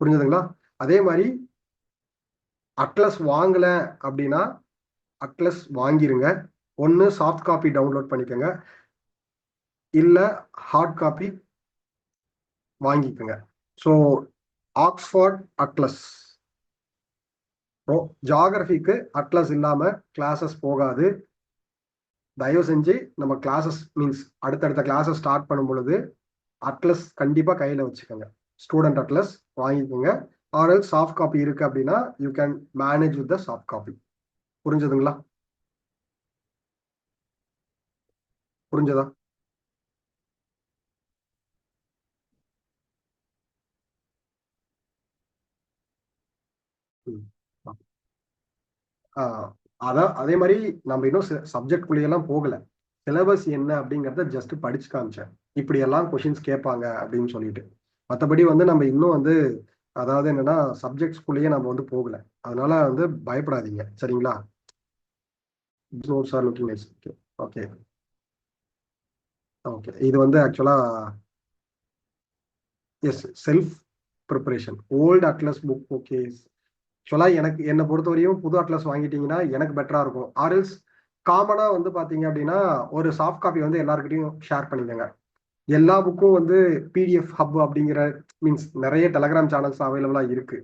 புரிஞ்சுதுங்களா? அதே மாதிரி அட்லஸ் வாங்கல அப்படின்னா அட்லஸ் வாங்கிருங்க. ஒன்னு சாஃப்ட் காப்பி டவுன்லோட் பண்ணிக்கோங்க, இல்ல ஹார்ட் காப்பி வாங்கிக்கோங்க. So Oxford atlas. ஜியாகிரபிக்கு அட்லஸ் இல்லாம கிளாஸஸ் போகாது. தயவு செஞ்சு நம்ம கிளாஸஸ் மீன்ஸ் அடுத்தடுத்த கிளாஸஸ் ஸ்டார்ட் பண்ணும் பொழுது அட்லஸ் கண்டிப்பா கையில வச்சுக்கோங்க. ஸ்டூடெண்ட் அட்லஸ் வாங்கிக்கோங்க. ஆர் சாஃப்ட் காப்பி இருக்கு அப்படின்னா you can manage with the soft copy. புரிஞ்சதுங்களா? புரிஞ்சதா? அதான் அதே மாதிரி நம்ம இன்னும் சப்ஜெக்ட் குள்ளேயெல்லாம் போகல. சிலபஸ் என்ன அப்படிங்கறத ஜஸ்ட் படிச்சு காமிச்சேன். இப்படி எல்லாம் கொஷின்ஸ் கேட்பாங்க அப்படின்னு சொல்லிட்டு. மற்றபடி வந்து நம்ம இன்னும் வந்து அதாவது என்னன்னா சப்ஜெக்ட்ஸ்குள்ளேயே நம்ம வந்து போகல. அதனால வந்து பயப்படாதீங்க, சரிங்களா? Notes are looking nice. Okay okay. இது வந்து actually yes self preparation. Old atlas book okay. Actually எனக்கு என்னை பொறுத்தவரையும் புது அட்லஸ் வாங்கிட்டீங்கன்னா எனக்கு பெட்டரா இருக்கும். ஆர்எல்ஸ் காமனா வந்து பாத்தீங்க அப்படின்னா ஒரு சாஃப்ட் காப்பி வந்து எல்லாருக்கிட்டையும் ஷேர் பண்ணிக்கோங்க. எல்லா புக்கும் வந்து பிடிஎஃப் ஹப் அப்படிங்கிற மீன்ஸ் நிறைய டெலகிராம் சேனல்ஸ் அவைலபிளா இருக்கு.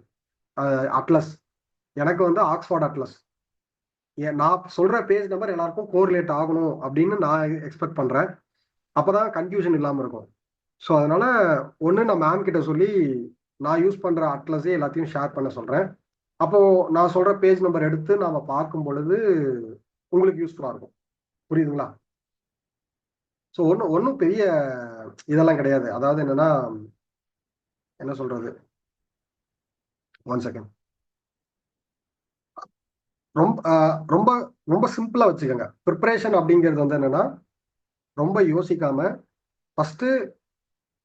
அட்லஸ் எனக்கு வந்து ஆக்ஸ்ஃபோர்ட் அட்லஸ். நான் சொல்ற பேஜ் நம்பர் எல்லாருக்கும் கோரிலேட் ஆகணும் அப்படின்னு நான் எக்ஸ்பெக்ட் பண்றேன். அப்பதான் கன்ஃபியூஷன் இல்லாம இருக்கும். ஸோ அதனால ஒன்று நான் மேம் கிட்ட சொல்லி நான் யூஸ் பண்ற அட்லஸே எல்லாத்தையும் ஷேர் பண்ண சொல்றேன். அப்போ நான் சொல்ற பேஜ் நம்பர் எடுத்து நாம பார்க்கும் பொழுது உங்களுக்கு யூஸ்ஃபுல்லா இருக்கும். புரியுதுங்களா? ஸோ ஒன்றும் பெரிய இதெல்லாம் கிடையாது. அதாவது என்னன்னா என்ன சொல்றது, ஒன் செகண்ட். ரொம்ப ரொம்ப ரொம்ப சிம்பிளா வச்சுக்கோங்க. ப்ரிப்பரேஷன் அப்படிங்கிறது வந்து என்னன்னா ரொம்ப யோசிக்காம ஃபர்ஸ்ட்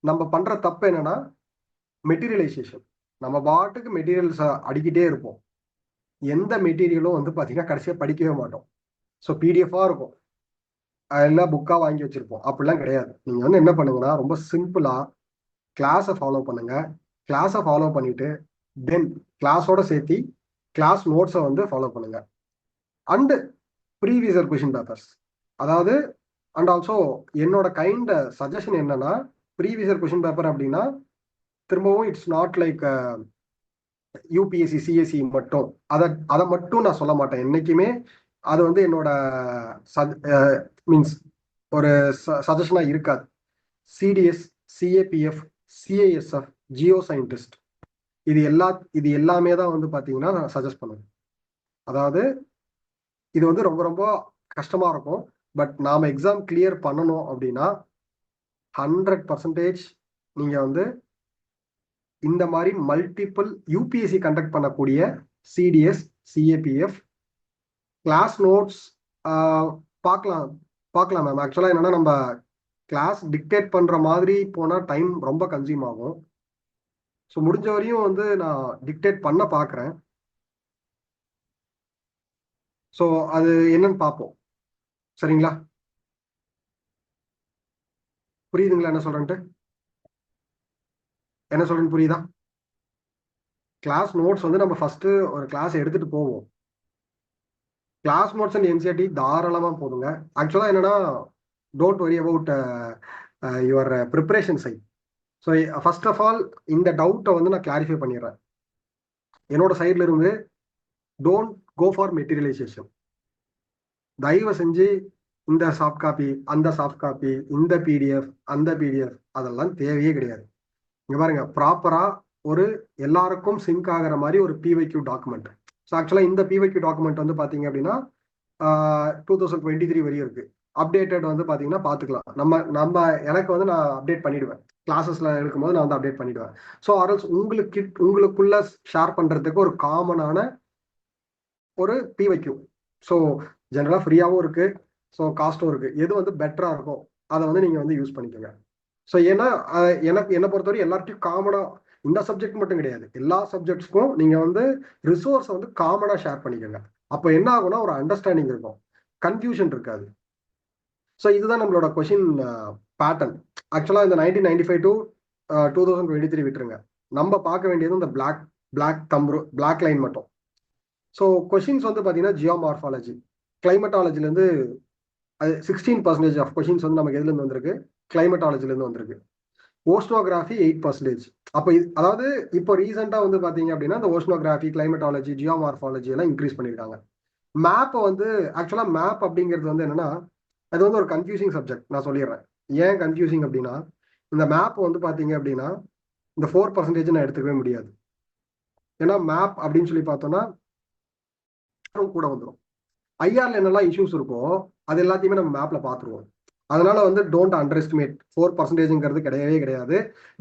நம்ம பண்ற தப்பு என்னன்னா மெட்டீரியலைசேஷன். நம்ம பாட்டுக்கு மெட்டீரியல்ஸ் அடிக்கிட்டே இருப்போம். எந்த மெட்டீரியலும் வந்து பாத்தீங்கன்னா கடைசியா படிக்கவே மாட்டோம். ஸோ பிடிஎஃபா இருக்கும், எல்லாம் புக்கா வாங்கி வச்சிருப்போம். அப்படிலாம் கிடையாது. நீங்க வந்து என்ன பண்ணுங்கன்னா ரொம்ப சிம்பிளா கிளாஸை ஃபாலோ பண்ணுங்க. கிளாஸை ஃபாலோ பண்ணிட்டு தென் கிளாஸோட சேர்த்து கிளாஸ் நோட்ஸை வந்து ஃபாலோ பண்ணுங்க. And previous question papers. அதாவது அண்ட் ஆல்சோ என்னோட கைண்ட் சஜஷன் என்னன்னா ப்ரீவியஸ் கொஷின் பேப்பர் அப்படின்னா திரும்பவும் it's not like UPSC CSC மட்டும். அதை மட்டும் நான் சொல்ல மாட்டேன் என்னைக்குமே. அது வந்து என்னோட மீன்ஸ் ஒரு சஜஷனா இருக்காது. CTS, CAPF, CASF, Jio scientist இது எல்லாமே தான் வந்து பாத்தீங்கன்னா நான் சஜஸ்ட் பண்ணுவேன். அதாவது இது வந்து ரொம்ப ரொம்ப கஷ்டமா இருக்கும். பட் நாம எக்ஸாம் கிளியர் பண்ணணும் அப்படின்னா 100% நீங்க வந்து இந்த மாதிரி மல்டிபிள் யூபிஎஸ்சி கண்டக்ட் பண்ணக்கூடிய சிடிஎஸ், சிஏபிஎஃப் கிளாஸ் நோட்ஸ் பார்க்கலாம் பார்க்கலாம் மேம். ஆக்சுவலா என்னன்னா நம்ம கிளாஸ் டிக்டேட் பண்ற மாதிரி போனா டைம் ரொம்ப கன்சியூம் ஆகும். ஸோ முடிஞ்ச வரையும் வந்து நான் டிக்டேட் பண்ண பார்க்குறேன். ஸோ அது என்னன்னு பார்ப்போம், சரிங்களா? புரியுதுங்களா என்ன சொல்றேன்ட்டு? என்ன சொல்றேன்னு புரியுதா? கிளாஸ் நோட்ஸ் வந்து நம்ம ஃபர்ஸ்ட் ஒரு கிளாஸ் எடுத்துட்டு போவோம். கிளாஸ் நோட்ஸ் அண்ட் என்சிஆர்டி தாராளமா போதுங்க. ஆக்சுவலா என்னன்னா don't worry about your preparation side. So first of all இந்த டவுட்டை வந்து நான் கிளாரிஃபை பண்ணிடுறேன். என்னோட சைட்ல இருந்து டோன்ட் கோ ஃபார் மெட்டீரியலைசேஷன். தயவு செஞ்சு இந்த சாஃப்ட் காப்பி, அந்த சாஃப்ட் காப்பி, இந்த பிடிஎஃப், அந்த பிடிஎஃப் அதெல்லாம் தேவையே கிடையாது. இங்க பாருங்க, ப்ராப்பரா ஒரு எல்லாருக்கும் சிங்க் ஆகிற மாதிரி ஒரு பிவைக்யூ டாக்குமெண்ட். ஸோ ஆக்சுவலா இந்த பிவைக்யூ டாக்குமெண்ட் வந்து பாத்தீங்க அப்படின்னா 2023 வரையும் இருக்கு. அப்டேட்டட் வந்து பாத்தீங்கன்னா பாத்துக்கலாம். நம்ம எனக்கு வந்து நான் அப்டேட் பண்ணிடுவேன். கிளாஸஸ்ல இருக்கும்போது நான் வந்து அப்டேட் பண்ணிடுவேன். ஸோ ஆர்எல்ஸ் உங்களுக்குள்ள ஷேர் பண்றதுக்கு ஒரு காமனான ஒரு பிவைக்யூ. ஸோ ஜெனரலா ஃப்ரீயாகவும் இருக்கு, ஸோ காஸ்ட்டும் இருக்கு. எது வந்து பெட்டரா இருக்கும் அதை வந்து நீங்க வந்து யூஸ் பண்ணிக்கோங்க. ஸோ ஏன்னா எனக்கு என்னை பொறுத்தவரை எல்லார்ட்டையும் காமனா இந்த சப்ஜெக்ட் மட்டும் கிடையாது, எல்லா சப்ஜெக்ட்ஸ்க்கும் நீங்க வந்து ரிசோர்ஸை வந்து காமனா ஷேர் பண்ணிக்கோங்க. அப்போ என்ன ஆகும்னா ஒரு அண்டர்ஸ்டாண்டிங் இருக்கும், கன்ஃபியூஷன் இருக்காது. ஸோ இதுதான் நம்மளோட கொஷின் பேட்டர்ன். ஆக்சுவலா இந்த 1995 டு 2023 விட்டுருங்க. நம்ம பார்க்க வேண்டியது இந்த பிளாக் லைன் மட்டும். ஸோ கொஷின்ஸ் வந்து பார்த்தீங்கன்னா ஜியோமார்பாலஜி, கிளைமட்டாலஜிலேருந்து 16% ஆஃப் கொஷின்ஸ் வந்து நமக்கு எதுலேருந்து வந்திருக்கு, கிளைமட்டாலஜிலேருந்து வந்திருக்கு. ஓஷனோகிராஃபி 8%. அப்போ அதாவது இப்போ ரீசெண்டாக வந்து பார்த்தீங்க அப்படின்னா இந்த ஓஷனோகிராஃபி, கிளைமட்டாலஜி, ஜியோமார்பாலஜி எல்லாம் இன்க்ரீஸ் பண்ணியிருக்காங்க. மேப்பை வந்து ஆக்சுவலாக மேப் அப்படிங்கிறது வந்து என்னன்னா அது வந்து ஒரு கன்ஃபியூசிங் சப்ஜெக்ட். நான் சொல்லிடுறேன் ஏன் கன்ஃபியூசிங் அப்படின்னா இந்த மேப் வந்து பார்த்தீங்க அப்படின்னா இந்த 4% நான் எடுத்துக்கவே முடியாது. ஏன்னா மேப் அப்படின்னு சொல்லி பார்த்தோம்னா கூட வந்துடும். ஐஆர்ல என்னெல்லாம் இஷ்யூஸ் இருக்கோ அது எல்லாத்தையுமே நம்ம மேப்ல பார்த்துருவோம். அதனால வந்து டோன்ட் அண்டர் எஸ்டிமேட். 4%ங்கிறது கிடையவே கிடையாது.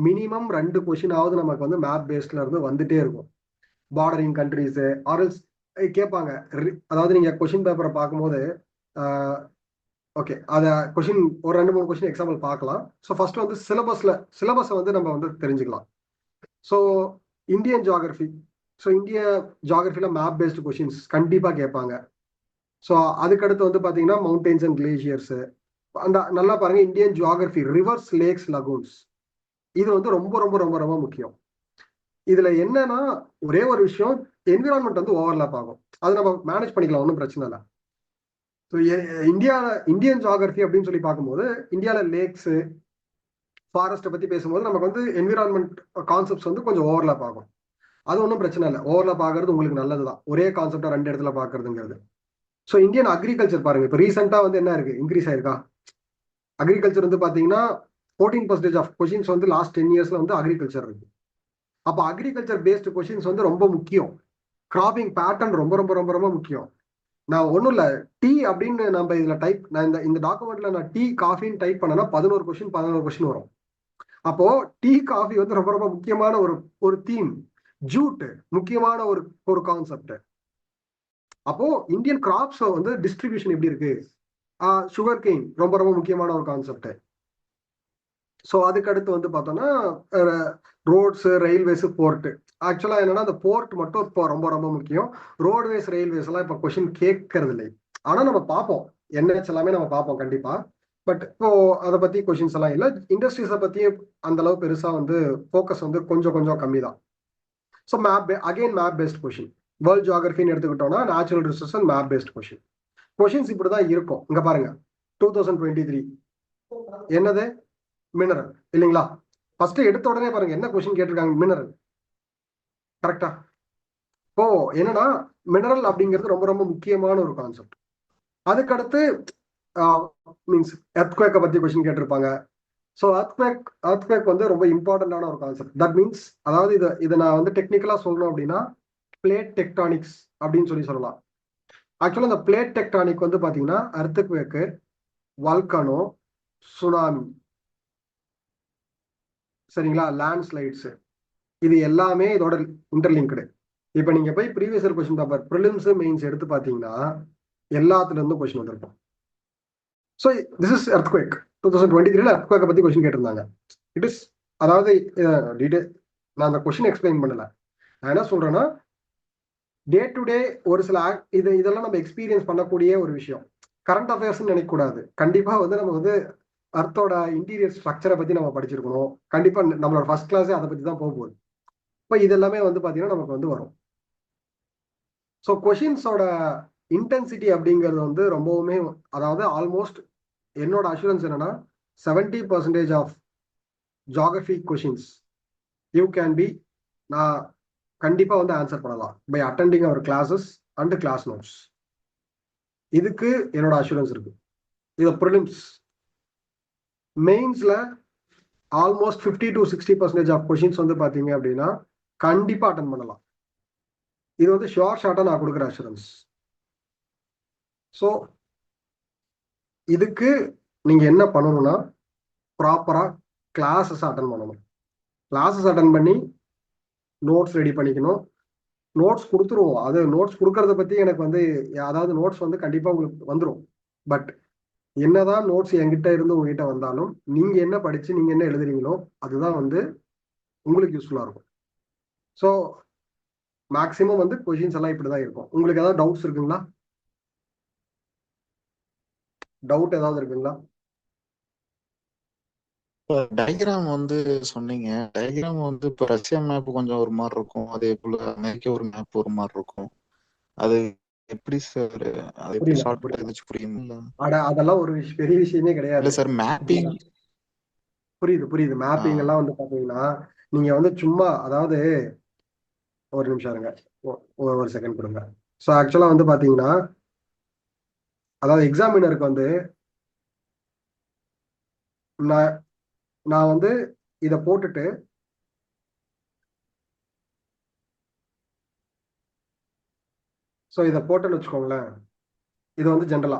மினிமம் 2 கொஷினாவது நமக்கு வந்து மேப் பேஸ்ட்ல இருந்து வந்துட்டே இருக்கும். பார்டரிங் கண்ட்ரிஸ் ஆர்எல்ஸ் கேட்பாங்க. அதாவது நீங்க கொஸ்டின் பேப்பரை பார்க்கும்போது ஓகே, அதை கொஸ்டின் ஒரு 2-3 கொஸ்டின் எக்ஸாம்பிள் பார்க்கலாம். ஸோ ஃபர்ஸ்ட் வந்து சிலபஸை வந்து நம்ம வந்து தெரிஞ்சுக்கலாம். ஸோ இந்தியன் ஜியாகிரபி, ஸோ இந்திய ஜியாகிரபியில் மேப் பேஸ்டு கொஸ்டின்ஸ் கண்டிப்பாக கேட்பாங்க. ஸோ அதுக்கடுத்து வந்து பார்த்தீங்கன்னா மவுண்டெயின்ஸ் அண்ட் கிளேஷியர்ஸ். அந்த நல்லா பாருங்க, Indian geography reverse, lakhs, lagoons, இது வந்து ரொம்ப ரொம்ப ரொம்ப ரொம்ப முக்கியம். இதுல என்னன்னா ஒரே ஒரு விஷயம், என்விரான்மெண்ட் வந்து ஓவர்லாப் ஆகும். அது நம்ம மேனேஜ் பண்ணிக்கலாம், ஒன்றும் பிரச்சனை இல்லை. ஸோ இந்தியன் ஜியாகிரபி அப்படின்னு சொல்லி பார்க்கும்போது இந்தியாவில் லேக்ஸ், ஃபாரஸ்ட்டை பத்தி பேசும்போது நமக்கு வந்து என்விரான்மெண்ட் கான்செப்ட்ஸ் வந்து கொஞ்சம் ஓவர்லாப் ஆகும். அது ஒன்றும் பிரச்சனை இல்லை, ஓவர்லாப் ஆகிறது உங்களுக்கு நல்லதுதான், ஒரே கான்செப்டா 2 இடத்துல பார்க்கறதுங்கிறது. ஸோ இந்தியன் அக்ரிகல்ச்சர் பாருங்க, இப்போ ரீசெண்டா வந்து என்ன இருக்கு, இன்க்ரீஸ் ஆயிருக்கா அக்ரிகல்ச்சர் வந்து பாத்தீங்கன்னா 14% ஆஃப் கொஸ்டின்ஸ் வந்து லாஸ்ட் 10 இயர்ஸ்ல வந்து அக்ரிகல்ச்சர் இருக்கு. அப்போ அக்ரிகல்ச்சர் பேஸ்டு கொஸ்டின்ஸ் வந்து ரொம்ப முக்கியம். கிராப்பிங் பேட்டர்ன் ரொம்ப ரொம்ப ரொம்ப ரொம்ப முக்கியம். நான் ஒன்றும் இல்லை, டீ அப்படின்னு நம்ம இதுல டைப், நான் இந்த டாக்குமெண்ட்ல நான் டீ காஃபின்னு டைப் பண்ணேன்னா 11 கொஸ்டின் வரும். அப்போ டீ காஃபி வந்து ரொம்ப ரொம்ப முக்கியமான ஒரு தீம். ஜூட் முக்கியமான ஒரு கான்செப்ட். அப்போ இந்தியன் கிராப்ஸ் வந்து டிஸ்ட்ரிபியூஷன் எப்படி இருக்கு, சுகர் கெயின் ரொம்ப ரொம்ப முக்கியமான ஒரு கான்செப்ட். ஸோ அதுக்கடுத்து வந்து பார்த்தோம்னா ரோட்ஸ், ரயில்வேஸ், போர்ட். ஆக்சுவலா என்னன்னா அந்த போர்ட் மட்டும் இப்போ ரொம்ப ரொம்ப முக்கியம். ரோட்வேஸ், ரயில்வேஸ் எல்லாம் இப்போ கொஸ்டின் கேட்கறது இல்லை. ஆனா நம்ம பார்ப்போம், என்ஹெச் எல்லாமே நம்ம பார்ப்போம் கண்டிப்பா. பட் இப்போ அதை பத்தி கொஸ்டின்ஸ் எல்லாம் இல்லை. இண்டஸ்ட்ரீஸை பத்தி அந்த அளவு பெருசா வந்து ஃபோக்கஸ் வந்து கொஞ்சம் கொஞ்சம் கம்மி தான். So map based question. World ஜியாகிரபின்னு எடுத்துக்கிட்டோம்னா natural resource and map based questions இப்படிதான் இருக்கும். இங்க பாருங்க 2023 என்னது, மினரல் இல்லைங்களா? ஃபர்ஸ்ட் எடுத்த உடனே பாருங்க என்ன கொஸ்டின் கேட்டிருக்காங்க, மினரல். கரெக்டா? இப்போ என்னன்னா மினரல் அப்படிங்கிறது ரொம்ப ரொம்ப முக்கியமான ஒரு கான்செப்ட். அதுக்கடுத்து மீன்ஸ் எர்த்குவேக்கை பத்தி கொஸ்டின் கேட்டிருப்பாங்க. ஸோ எர்த்குவேக் வந்து ரொம்ப இம்பார்ட்டன்டான ஒரு கான்செப்ட். தட் மீன்ஸ் அதாவது இதை நான் வந்து டெக்னிக்கலா சொல்லணும் அப்படின்னா பிளேட் டெக்டானிக்ஸ் அப்படின்னு சொல்லலாம். ஆக்சுவலா இந்த பிளேட் டெக்டானிக் வந்து பாத்தீங்கன்னா எர்த்குவேக்கு, வல்கனோ, சுனாமி, சரிங்களா, லேண்ட் ஸ்லைட்ஸ், இது எல்லாமே இதோட இன்டர்லிங்க்டு. இப்போ நீங்க போய் previous year question paper prelims, mains எடுத்து பாத்தீங்கன்னா எல்லாத்துல இருந்தும் கொஸ்டின் வந்திருக்கும். So this is earthquake. 2023 எர்த்குவேக்கை பத்தி கொஸ்டின் கேட்டிருந்தாங்க. இட் இஸ், அதாவது டீடைல் நான் அந்த கொஸ்டின் எக்ஸ்பிளைன் பண்ணல. நான் என்ன சொல்றேன்னா டே டு டே ஒரு சில இதெல்லாம் நம்ம எக்ஸ்பீரியன்ஸ் பண்ணக்கூடிய ஒரு விஷயம். கரண்ட் அஃபேர்ஸ் நினைக்க கூடாது. கண்டிப்பா வந்து நம்ம வந்து அர்த்தோட இன்டீரியர் ஸ்ட்ரக்சரை பத்தி நம்ம படிச்சிருக்கணும். கண்டிப்பா நம்மளோட ஃபர்ஸ்ட் கிளாஸே அதை பத்தி தான் போக போகுது. இப்போ இதெல்லாமே வந்து பாத்தீங்கன்னா நமக்கு வந்து வரும். ஸோ கொஷின்ஸோட இன்டென்சிட்டி அப்படிங்கிறது வந்து ரொம்பவுமே, அதாவது ஆல்மோஸ்ட் என்னோட அஷூரன்ஸ் என்னன்னா 70% of geography questions you can be, நான் கண்டிப்பா வந்து ஆன்சர் பண்ணலாம் by attending our classes and class notes. இதுக்கு என்னோட அஷூரன்ஸ் இருக்கு. இது ப்ரிலிம்ஸ், மெயின்ஸ்ல ஆல்மோஸ்ட் 50 to 60% ஆஃப் கொஷின்ஸ் வந்து பாத்தீங்க அப்படின்னா கண்டிப்பா அட்டன் பண்ணலாம். இது வந்து ஷார்ட் ஷார்ட்டா நான் கொடுக்குற அஷூரன்ஸ். ஸோ இதுக்கு நீங்க என்ன பண்ணணும்னா ப்ராப்பரா கிளாஸஸ் அட்டன் பண்ணணும். கிளாஸஸ் அட்டன் பண்ணி நோட்ஸ் ரெடி பண்ணிக்கணும். நோட்ஸ் கொடுத்துருவோம். அது நோட்ஸ் கொடுக்கறத பத்தி எனக்கு வந்து, அதாவது நோட்ஸ் வந்து கண்டிப்பா உங்களுக்கு வந்துடும். பட் என்னதான் நோட்ஸ் என்கிட்ட இருந்து உங்ககிட்ட வந்தாலும் நீங்க என்ன படிச்சு நீங்க என்ன எழுதுறீங்களோ அதுதான் வந்து உங்களுக்கு யூஸ்ஃபுல்லா இருக்கும். ஸோ மேக்சிமம் வந்து கொஷின்ஸ் எல்லாம் இப்படிதான் இருக்கும். உங்களுக்கு ஏதாவது டவுட்ஸ் இருக்குங்களா? டவுட் ஏதாவது இருக்குங்களா? டயக்ராம் வந்து சொன்னீங்க. டயக்ராம் வந்து இப்ப ரஷ்யா மேப் கொஞ்சம் ஒரு மாதிரி இருக்கும், அதே போல அமெரிக்கா ஒரு மேப் ஒரு மாதிரி இருக்கும். அது எப்படி சார், அது எப்படி ஷார்ட் கட் ஏதாச்சும் புரியுங்களா? அதெல்லாம் ஒரு பெரிய விஷயமே கிடையாது. இல்ல சார், மேப்பிங் புரியுது. மேப்பிங் எல்லாம் வந்து பாத்தீங்கன்னா நீங்க வந்து சும்மா, அதாவது ஒரு நிமிஷம் இருங்க, ஒரு செகண்ட் கொடுங்க. ஸோ ஆக்சுவலா வந்து பாத்தீங்கன்னா, அதாவது எக்ஸாமினருக்கு வந்து நான் வந்து இதை போட்டுட்டு ஸோ இதை போட்டேன்னு வச்சுக்கோங்களேன். இது வந்து ஜென்ரலா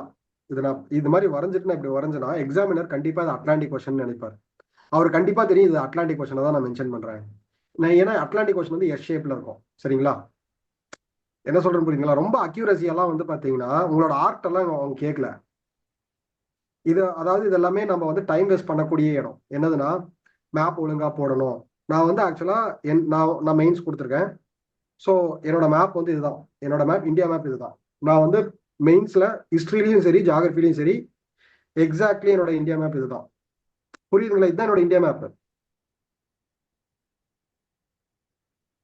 இது நான் இது மாதிரி வரைஞ்சிட்டு இப்படி வரைஞ்சேன்னா எக்ஸாமினர் கண்டிப்பா இது அட்லாண்டிக் கொஸ்டின் நினைப்பார். அவர் கண்டிப்பா தெரியும் இது அட்லாண்டிக் கொஸ்டினை தான் நான் மென்ஷன் பண்றேன். நான் ஏன்னா அட்லாண்டிக் கொஸ்டின் வந்து எஸ் ஷேப்ல இருக்கும், சரிங்களா? என்ன சொல்றேன்னு புரியுங்களா? ரொம்ப அக்யூரசி எல்லாம் வந்து பாத்தீங்கன்னா உங்களோட ஆர்ட் எல்லாம் அவங்க கேட்கல. இது அதாவது இது எல்லாமே நம்ம வந்து டைம் வேஸ்ட் பண்ணக்கூடிய இடம். என்னதுன்னா மேப் ஒழுங்கா போடணும். நான் வந்து ஆக்சுவலா நான் மெயின்ஸ் கொடுத்துருக்கேன். ஸோ என்னோட மேப் வந்து இதுதான். என்னோட மேப் இந்தியா மேப் இதுதான். நான் வந்து மெயின்ஸ்ல ஹிஸ்ட்ரிலையும் சரி ஜியாகிரபிலையும் சரி எக்ஸாக்ட்லி என்னோட இந்தியா மேப் இதுதான். புரியுதுங்களா? இதுதான் என்னோட இந்தியா மேப்.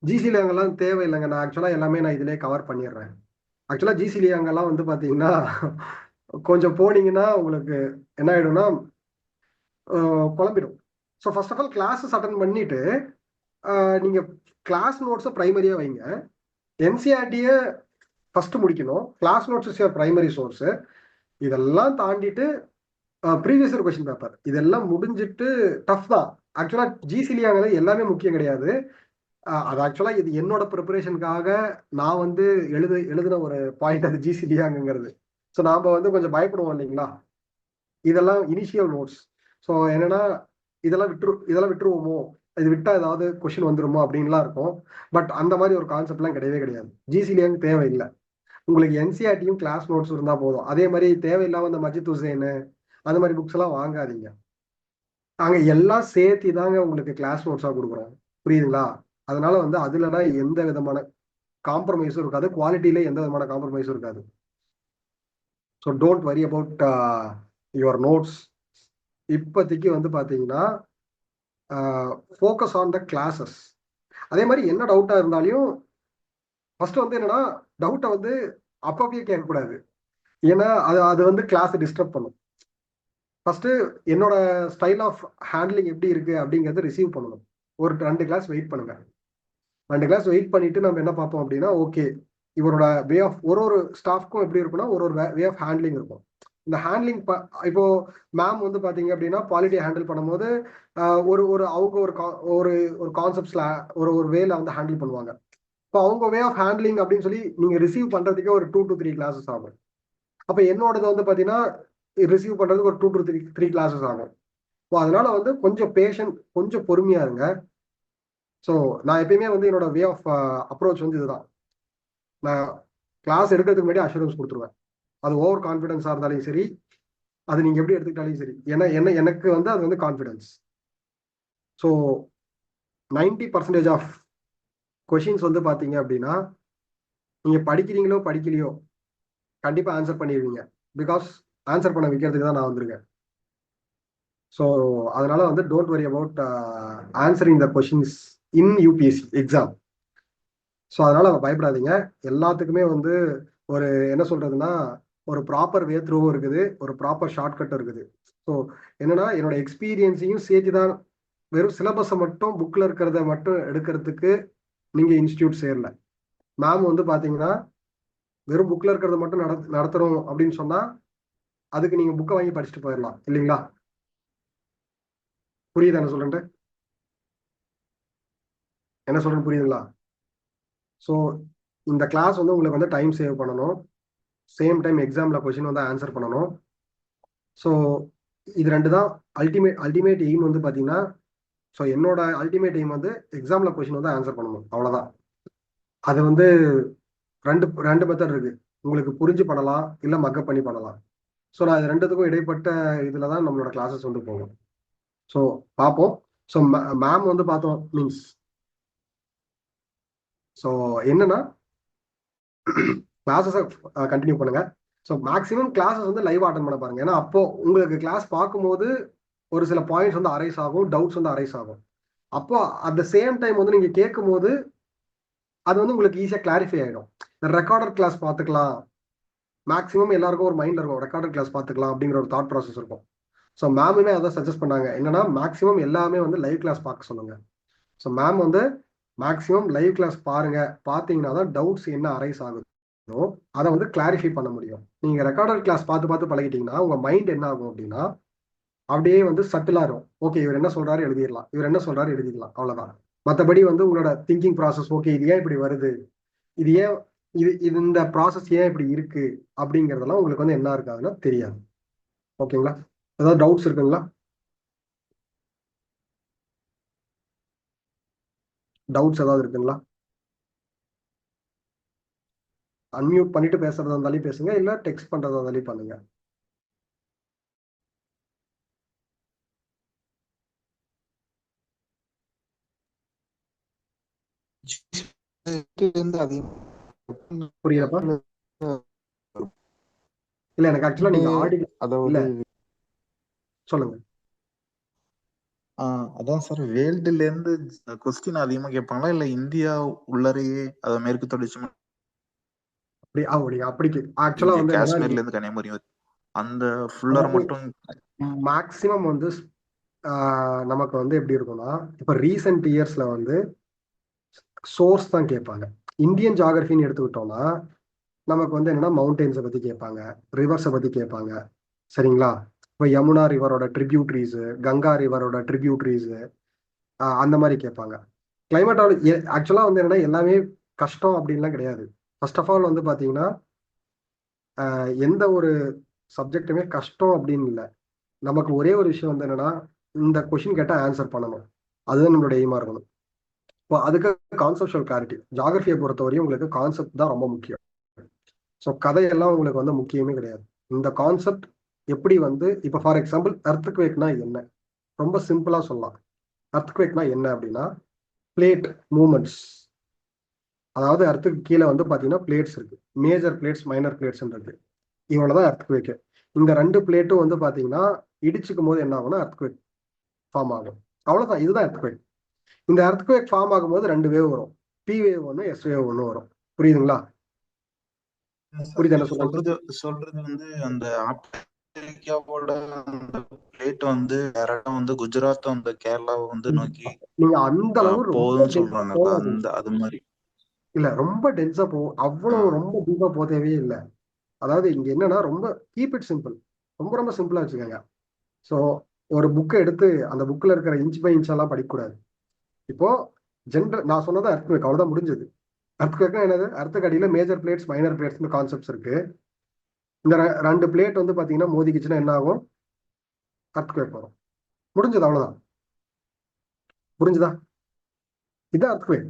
ஜிசில அங்கெல்லாம் தேவையில்லைங்க. நான் ஆக்சுவலா எல்லாமே நான் இதுலயே கவர் பண்ணிடுறேன். ஆக்சுவலா ஜிசிலி அங்கெல்லாம் வந்து பாத்தீங்கன்னா கொஞ்சம் போனீங்கன்னா உங்களுக்கு என்ன ஆயிடும்னா குழம்பிடும். So first of all classes attend பண்ணிட்டு நீங்க கிளாஸ் நோட்ஸை பிரைமரியா வைங்க. என்சிஆர்டியை ஃபர்ஸ்ட் முடிக்கணும். Class notes is primary source. இதெல்லாம் தாண்டிட்டு ப்ரீவியஸ் இயர் கொஸ்டின் பேப்பர் இதெல்லாம் முடிஞ்சிட்டு டஃப் தான். ஆக்சுவலா ஜிசிலியாங்கிறது எல்லாமே முக்கியம் கிடையாது. அது ஆக்சுவலா இது என்னோட ப்ரிப்பரேஷனுக்காக நான் வந்து எழுதின ஒரு பாயிண்ட் அது ஜிசிலியாங்கிறது. ஸோ நாம வந்து கொஞ்சம் பயப்படுவோம் இல்லைங்களா? இதெல்லாம் இனிஷியல் நோட்ஸ். ஸோ என்னன்னா இதெல்லாம் விட்டுருவோமோ, இது விட்டா ஏதாவது கொஸ்டின் வந்துருமோ அப்படின்லாம் இருக்கும். பட் அந்த மாதிரி ஒரு கான்செப்ட்லாம் கிடையவே கிடையாது. ஜிசிலியாங்க தேவையில்லை. உங்களுக்கு என்சிஆர்டியும் கிளாஸ் நோட்ஸ் இருந்தா போதும். அதே மாதிரி தேவையில்லாம இந்த மஜித் ஹுசேன் அந்த மாதிரி புக்ஸ் எல்லாம் வாங்காதீங்க. நாங்க எல்லாம் சேர்த்து தாங்க உங்களுக்கு கிளாஸ் நோட்ஸா கொடுக்குறோம். புரியுதுங்களா? அதனால வந்து அதுலலாம் எந்த விதமான காம்ப்ரமைஸும் இருக்காது. குவாலிட்டியில எந்த விதமான காம்ப்ரமைஸும் இருக்காது. So don't worry about your notes. இப்போதைக்கு வந்து பாத்தீங்கன்னா ஃபோக்கஸ் ஆன் த கிளாஸஸ். அதே மாதிரி என்ன டவுட்டா இருந்தாலும் ஃபர்ஸ்ட் வந்து என்னன்னா டவுட்டை வந்து அப்பப்பயே கேட்கக்கூடாது. ஏன்னா அது அது வந்து கிளாஸ் டிஸ்டர்ப் பண்ணும். ஃபர்ஸ்ட் என்னோட ஸ்டைல் ஆஃப் ஹேண்ட்லிங் எப்படி இருக்கு அப்படிங்கறத ரிசீவ் பண்ணணும். ஒரு 2 கிளாஸ் வெயிட் பண்ணுங்க. 2 கிளாஸ் வெயிட் பண்ணிட்டு நம்ம என்ன பார்ப்போம் அப்படின்னா, ஓகே இவரோட வே ஆஃப் ஒரு ஸ்டாஃப்க்கும் எப்படி இருக்குன்னா ஒரு வே ஆஃப் ஹேண்ட்லிங் இருக்கும். இந்த ஹேண்ட்லிங் இப்போ மேம் வந்து பாத்தீங்க அப்படின்னா பாலிட்டியை ஹேண்டில் பண்ணும்போது ஒரு ஒரு அவங்க ஒரு ஒரு கான்செப்ட்ஸ்ல ஒரு வேல வந்து ஹேண்டில் பண்ணுவாங்க. இப்போ அவங்க வே ஆஃப் ஹேண்ட்லிங் அப்படின்னு சொல்லி நீங்க ரிசீவ் பண்றதுக்கே ஒரு 2 to 3 கிளாஸஸ் ஆகும். அப்ப என்னோடது வந்து பாத்தீங்கன்னா ரிசீவ் பண்றதுக்கு ஒரு 2 to 3 கிளாஸஸ் ஆகும். அதனால வந்து கொஞ்சம் பேஷண்ட், கொஞ்சம் பொறுமையா இருங்க. ஸோ நான் எப்பயுமே வந்து என்னோட வே ஆஃப் அப்ரோச் வந்து இதுதான். நான் கிளாஸ் எடுக்கிறதுக்கு முன்னாடி அஷூரன்ஸ் கொடுத்துருவேன். அது ஓவர் கான்ஃபிடன்ஸா இருந்தாலும் சரி, அது நீங்க எப்படி எடுத்துக்கிட்டாலும் சரி. ஏன்னா எனக்கு வந்து அது வந்து கான்ஃபிடன்ஸ். ஸோ 90% ஆஃப் கொஷின்ஸ் வந்து பாத்தீங்க அப்படின்னா நீங்க படிக்கிறீங்களோ படிக்கலையோ கண்டிப்பா ஆன்சர் பண்ணிடுவீங்க. பிகாஸ் ஆன்சர் பண்ண வைக்கிறதுக்கு தான் நான் வந்திருக்கேன். ஸோ அதனால வந்து don't worry about answering the questions in UPSC exam. So அதனால பயப்படாதீங்க. எல்லாத்துக்குமே வந்து ஒரு என்ன சொல்றதுன்னா ஒரு ப்ராப்பர் வே த்ரூவும் இருக்குது, ஒரு ப்ராப்பர் ஷார்ட்கட்டும் இருக்குது. ஸோ என்னன்னா என்னோட எக்ஸ்பீரியன்ஸையும் சேர்த்து தான். வெறும் சிலபஸை மட்டும் புக்ல இருக்கிறத மட்டும் எடுக்கிறதுக்கு நீங்க இன்ஸ்டியூட் சேரல. மேம் வந்து பாத்தீங்கன்னா வெறும் புக்ல இருக்கிறத மட்டும் நடத்துறோம் அப்படின்னு சொன்னா அதுக்கு நீங்க புக்கை வாங்கி படிச்சுட்டு போயிடலாம் இல்லைங்களா? புரியுது என்ன சொல்றேன்? என்ன சொல்றேன் புரியுதுங்களா? ஸோ இந்த கிளாஸ் வந்து உங்களுக்கு வந்து டைம் சேவ் பண்ணணும். சேம் டைம் எக்ஸாம்ல கொஸ்டின் வந்து ஆன்சர் பண்ணணும். ஸோ இது ரெண்டு தான் அல்டிமேட் எய்ம் வந்து பாத்தீங்கன்னா. ஸோ என்னோட அல்டிமேட் எய்ம் வந்து எக்ஸாம்ல கொஸ்டின் வந்து ஆன்சர் பண்ணணும், அவ்வளவுதான். அது வந்து ரெண்டு மெத்தட் இருக்கு. உங்களுக்கு புரிஞ்சு பண்ணலாம், இல்ல மக்கப் பண்ணி பண்ணலாம். ஸோ நான் இது ரெண்டுத்துக்கும் இடைப்பட்ட இதுல தான் நம்மளோட கிளாஸஸ் வந்து போகும். ஸோ பார்ப்போம். ஸோ மேம் வந்து பார்த்தோம் மீன்ஸ் ஸோ என்னன்னா கிளாஸஸை கண்டினியூ பண்ணுங்க. ஸோ மேக்ஸிமம் கிளாஸஸ் வந்து லைவ் அட்டன் பண்ண பாருங்க. ஏன்னா அப்போ உங்களுக்கு கிளாஸ் பார்க்கும்போது ஒரு சில பாயிண்ட்ஸ் வந்து அரைஸ் ஆகும், டவுட்ஸ் வந்து அரைஸ் ஆகும். அப்போ அட் த சேம் டைம் வந்து நீங்க கேட்கும் போது அது வந்து உங்களுக்கு ஈஸியாக கிளாரிஃபை ஆகிடும். ரெக்கார்டர் கிளாஸ் பார்த்துக்கலாம், மேக்ஸிமம் எல்லாருக்கும் ஒரு மைண்ட்ல இருக்கும் ரெக்கார்டர் கிளாஸ் பார்த்துக்கலாம் அப்படிங்கிற ஒரு தாட் ப்ராசஸ் இருக்கும். ஸோ மேமுமே அதை சஜஸ்ட் பண்ணாங்க. என்னன்னா மேக்ஸிமம் எல்லாமே வந்து லைவ் கிளாஸ் பார்க்க சொல்லுங்க. ஸோ மேம் வந்து மேக்ஸிமம் லைவ் கிளாஸ் பாருங்க. பார்த்தீங்கன்னா தான் டவுட்ஸ் என்ன அரைஸ் ஆகுதோ அதை வந்து கிளாரிஃபை பண்ண முடியும். நீங்க ரெக்கார்டர் கிளாஸ் பார்த்து பார்த்து பழகிட்டீங்கன்னா உங்க மைண்ட் என்ன ஆகும் அப்படின்னா அப்படியே வந்து சட்டிலா இருக்கும். ஓகே இவர் என்ன சொல்றாரு எழுதிடலாம், இவர் என்ன சொல்றாரு எழுதிடலாம், அவ்வளவுதான். மற்றபடி வந்து உங்களோட திங்கிங் ப்ராசஸ், ஓகே இது ஏன் இப்படி வருது, இது ஏன் இந்த ப்ராசஸ் ஏன் இப்படி இருக்கு அப்படிங்கறதெல்லாம் உங்களுக்கு வந்து என்ன இருக்காதுன்னா தெரியாது. ஓகேங்களா? ஏதாவது டவுட்ஸ் இருக்குங்களா? டவுட்ஸ் ஏதாவது இருக்குங்களா? அன்மியூட் பண்ணிட்டு பேசுறதா இருந்தாலும் பேசுங்க, இல்ல டெக்ஸ்ட் பண்றதா இருந்தாலும் பண்ணுங்க. புரியுதப்பா? இல்ல எனக்கு ஆக்சுவலா நீங்க ஆடியோ இல்ல, அதாவது சொல்லுங்க. அதான் சார், வேர்ல்டுல இருந்து கொஸ்டின் அதிகமா கேட்பாங்களா இல்ல இந்தியா உள்ளரையே அத மேற்கு தொடர்ச்சி அப்படி ஆக்சுவலா இங்க வந்து என்னன்னா, காஷ்மீர்ல இருந்து கன்னியாகுமரி அந்த ஃபுல்லரை மட்டும் மேக்சிமம் வந்து நமக்கு வந்து எப்படி இருக்கும்னா, இப்ப ரீசெண்ட் இயர்ஸ்ல வந்து சோர்ஸ் தான் கேட்பாங்க. இந்தியன் ஜியாகிரபின்னு எடுத்துக்கிட்டோம்னா நமக்கு வந்து என்னன்னா மவுண்டெயின்ஸை பத்தி கேட்பாங்க, ரிவர்ஸை பத்தி கேட்பாங்க. சரிங்களா? இப்போ யமுனா ரிவரோட ட்ரிபியூட்ரிஸ், கங்கா ரிவரோட ட்ரிபியூட்ரிஸ், அந்த மாதிரி கேட்பாங்க. கிளைமேட்டாலஜி ஆக்சுவலா வந்து என்னன்னா எல்லாமே கஷ்டம் அப்படின்லாம் கிடையாது. ஃபர்ஸ்ட் ஆஃப் ஆல் வந்து பாத்தீங்கன்னா எந்த ஒரு சப்ஜெக்டுமே கஷ்டம் அப்படின்னு இல்லை. நமக்கு ஒரே ஒரு விஷயம் வந்து என்னன்னா, இந்த கொஷின் கேட்டால் ஆன்சர் பண்ணணும், அதுதான் நம்மளோட எய்மா இருக்கணும். இப்போ அதுக்கு கான்செப்டுவல் கிளாரிட்டி, ஜியாகிரபியை பொறுத்தவரையும் உங்களுக்கு கான்செப்ட் தான் ரொம்ப முக்கியம். ஸோ கதையெல்லாம் உங்களுக்கு வந்து முக்கியமே கிடையாது. இந்த கான்செப்ட் எப்படி வந்து, இப்போ ஃபார் எக்ஸாம்பிள் எர்த்குவேக்னா என்ன, ரொம்ப சிம்பிளா சொல்லலாம். எர்த்குவேக்னா என்ன அப்படின்னா, பிளேட் மூமெண்ட்ஸ். அதாவது அர்த்துக்கு கீழே வந்து பாத்தீங்கன்னா பிளேட்ஸ் இருக்கு, மேஜர் பிளேட்ஸ் மைனர் பிளேட்ஸ் இருக்கு. இவ்வளவுதான் எர்த்குவேக். இந்த ரெண்டு பிளேட்டும் வந்து பாத்தீங்கன்னா இடிச்சுக்கும் போது என்ன ஆகும்னா எர்த்குவேக் ஃபார்ம் ஆகும். அவ்வளவுதான், இதுதான் எர்த்குவேக். இந்த எர்த்குவேக் ஃபார்ம் ஆகும்போது ரெண்டு வேவ் வரும், பி வேவ் ஒன்று, எஸ் வேவ் ஒன்று வரும். புரியுதுங்களா? புரியுது என்ன சொல்றது? சொல்றது வந்து அந்த ஆப்பிரிக்காவோட அந்த பிளேட் வந்து டேரக்டா வந்து குஜராத் அந்த கேரளாவை வந்து நோக்கி நீங்க அந்த அளவு போகுதுன்னு சொல்றாங்க. அந்த அது மாதிரி இல்ல, ரொம்ப டென்ஸா போகும், அவ்வளவு ரொம்ப டீப்பா போக தேவையே இல்லை. அதாவது இங்க என்னன்னா ரொம்ப கீப் இட் சிம்பிள், ரொம்ப ரொம்ப சிம்பிளா வச்சுக்கோங்க. ஸோ ஒரு புக்கை எடுத்து அந்த புக்கில் இருக்கிற இன்ச் பை இன்ச் எல்லாம் படிக்கக்கூடாது. இப்போ ஜென்ரல் நான் சொன்னது அர்த்குவேக், அவ்வளோதான் முடிஞ்சது. அர்த்குவேக்னா என்னது, அர்த்துக்கு அடியில் மேஜர் பிளேட்ஸ் மைனர் பிளேட்ஸ்னு கான்செப்ட்ஸ் இருக்கு. இந்த ரெண்டு பிளேட் வந்து பார்த்தீங்கன்னா மோதிக்குச்சுன்னா என்ன ஆகும், அர்த்குவேக் வரும். முடிஞ்சது, அவ்வளோதான். புரிஞ்சுதா? இதுதான் அர்த்குவேக்.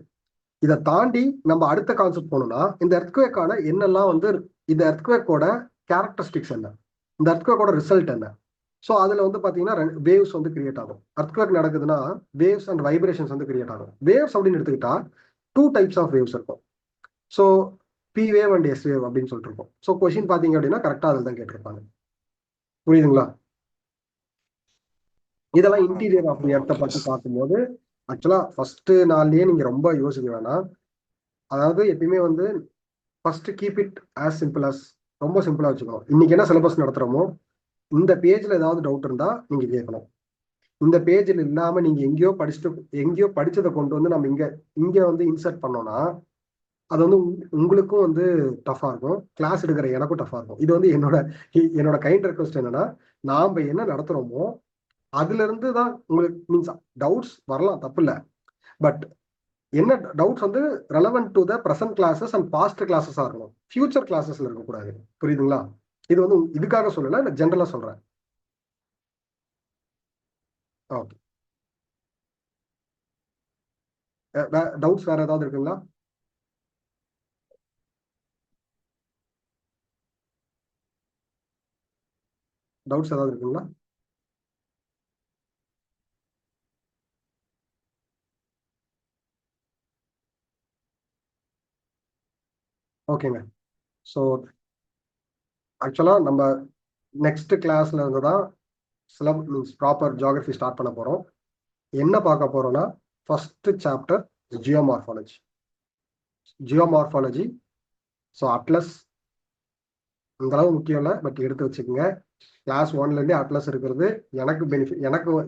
இதை தாண்டி நம்ம அடுத்த கான்செப்ட் போனோம்னா, இந்த எர்த்குவேக்கான என்னெல்லாம் வந்து, இந்த எர்த்குவேக்கோட கேரக்டரிஸ்டிக்ஸ் என்ன, இந்த எர்த்குவேக்கோட ரிசல்ட் என்ன. ஸோ அதில் வந்து பார்த்தீங்கன்னா வேவ்ஸ் வந்து கிரியேட் ஆகும். எர்த்குவேக் நடக்குதுன்னா வேவ்ஸ் அண்ட் வைப்ரேஷன்ஸ் வந்து கிரியேட் ஆகும். வேவ்ஸ் அப்படின்னு எடுத்துக்கிட்டா 2 டைப்ஸ் ஆஃப் வேவ்ஸ் இருக்கும். So P wave and S wave அப்படின்னு சொல்லிட்டு இருக்கோம். ஸோ கொஸ்டின் பார்த்தீங்க அப்படின்னா கரெக்டாக அதில் தான் கேட்டிருப்பாங்க. புரியுதுங்களா? இதெல்லாம் இன்டீரியர் ஆஃப் தி எர்த்தை பற்றி பார்க்கும்போது ஆக்சுவலா ஃபர்ஸ்ட் நாள்லயே நீங்க ரொம்ப யோசிக்க வேணாம். அதாவது எப்பயுமே வந்து first keep it as simple as, ரொம்ப சிம்பிளா வச்சுக்கணும். இன்னைக்கு என்ன சிலபஸ் நடத்துறோமோ இந்த பேஜ்ல ஏதாவது டவுட் இருந்தா நீங்க கேட்கணும். இந்த பேஜில் இல்லாம நீங்க எங்கேயோ படிச்சதை கொண்டு வந்து நம்ம இங்க வந்து இன்சர்ட் பண்ணோம்னா அது வந்து உங்களுக்கும் வந்து டஃபா இருக்கும், கிளாஸ் எடுக்கிற எனக்கும் டஃபா இருக்கும். இது வந்து என்னோட கைண்ட் ரெக்வஸ்ட் என்னன்னா, நாம என்ன நடத்துறோமோ அதுல இருந்து தான் உங்களுக்கு மீன்ஸ் டவுட்ஸ் வரலாம், தப்பு இல்லை. பட் என்ன டவுட்ஸ் வந்து relevant to the present classes and past கிளாஸஸா இருக்கணும், ஃபியூச்சர் கிளாஸஸ்ல இருக்கக்கூடாது. புரியுதுங்களா? இது வந்து இதுக்காக சொல்லல, நான் ஜென்ரலா சொல்றேன். ஓகே, டவுட்ஸ் வேற ஏதாவது இருக்குங்களா? டவுட்ஸ் ஏதாவது இருக்குங்களா? ஓகேங்க. ஸோ ஆக்சுவலா நம்ம நெக்ஸ்ட் கிளாஸ்ல இருந்து தான் மீன்ஸ் ப்ராப்பர் ஜியாகிரபி ஸ்டார்ட் பண்ண போறோம். என்ன பார்க்க போறோம்னா, first chapter geomorphology. So atlas இந்த அளவு முக்கியம் இல்லை, பட் எடுத்து வச்சுக்கோங்க. கிளாஸ் 1ல அட்லஸ் இருக்கிறது எனக்கு பெனிஃபிட்,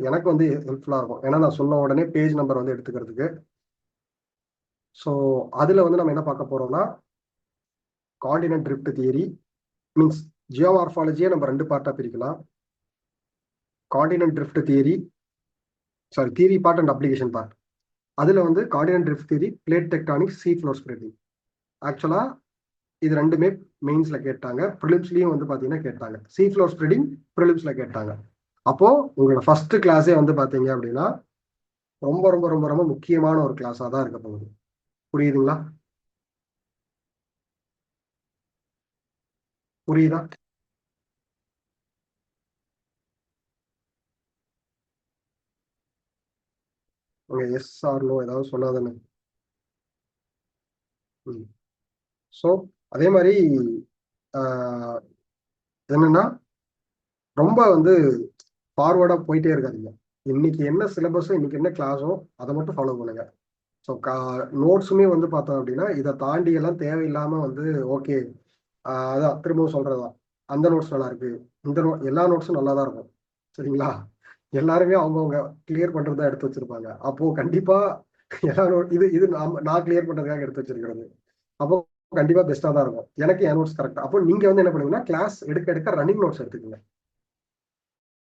எனக்கு வந்து ஹெல்ப்ஃபுல்லா இருக்கும். ஏன்னா நான் சொன்ன உடனே பேஜ் நம்பர் வந்து எடுத்துக்கிறதுக்கு. ஸோ அதுல வந்து நம்ம என்ன பார்க்க போறோம்னா, காண்டினென்ட் ட்ரிஃப்ட் தியரி, மீன்ஸ் ஜியோமார்ஃபாலஜியை நம்ம 2 பார்ட்டா பிரிக்கலாம். Continent drift theory, theory part and application part. அதுல வந்து continent drift theory, plate tectonics, sea floor spreading. ஆக்சுவலா இது ரெண்டுமே மெயின்ஸ்ல கேட்டாங்க, ப்ரிலிம்ஸ்லயும் வந்து பாத்தீங்கன்னா கேட்டாங்க. சீ ஃப்ளோர் ஸ்ப்ரெடிங் ப்ரிலிம்ஸ்ல கேட்டாங்க. அப்போ உங்களோட ஃபர்ஸ்ட் கிளாஸே வந்து பாத்தீங்க அப்படின்னா ரொம்ப ரொம்ப ரொம்ப ரொம்ப முக்கியமான ஒரு கிளாஸா தான் இருக்க போகுது. புரியுதுங்களா? புரியுதா? உங்க எஸ் ஆர் நோ ஏதாவது சொன்னாதானே. ஸோ அதே மாதிரி என்னன்னா ரொம்ப வந்து ஃபார்வர்டா போயிட்டே இருக்காதீங்க. இன்னைக்கு என்ன சிலபஸோ இன்னைக்கு என்ன கிளாஸோ அதை மட்டும் ஃபாலோ பண்ணுங்க. ஸோ நோட்ஸுமே வந்து பார்த்தோம் அப்படின்னா இதை தாண்டி எல்லாம் தேவையில்லாம வந்து ஓகே அதான் திரும்பவும் சொல்றதுதான், அந்த நோட்ஸ் நல்லா இருக்கு, இந்த எல்லா நோட்ஸும் நல்லா தான் இருக்கும். சரிங்களா? எல்லாருமே அவங்கவுங்க கிளியர் பண்றதா எடுத்து வச்சிருப்பாங்க. அப்போ கண்டிப்பா எல்லா இது இது நான் கிளியர் பண்றதுக்காக எடுத்து வச்சிருக்கிறது. அப்போ கண்டிப்பா பெஸ்டா தான் இருக்கும். எனக்கு என் நோட்ஸ் கரெக்டா. அப்போ நீங்க வந்து என்ன பண்ணுவீங்கன்னா கிளாஸ் எடுக்க எடுக்க ரன்னிங் நோட்ஸ் எடுத்துக்கோங்க.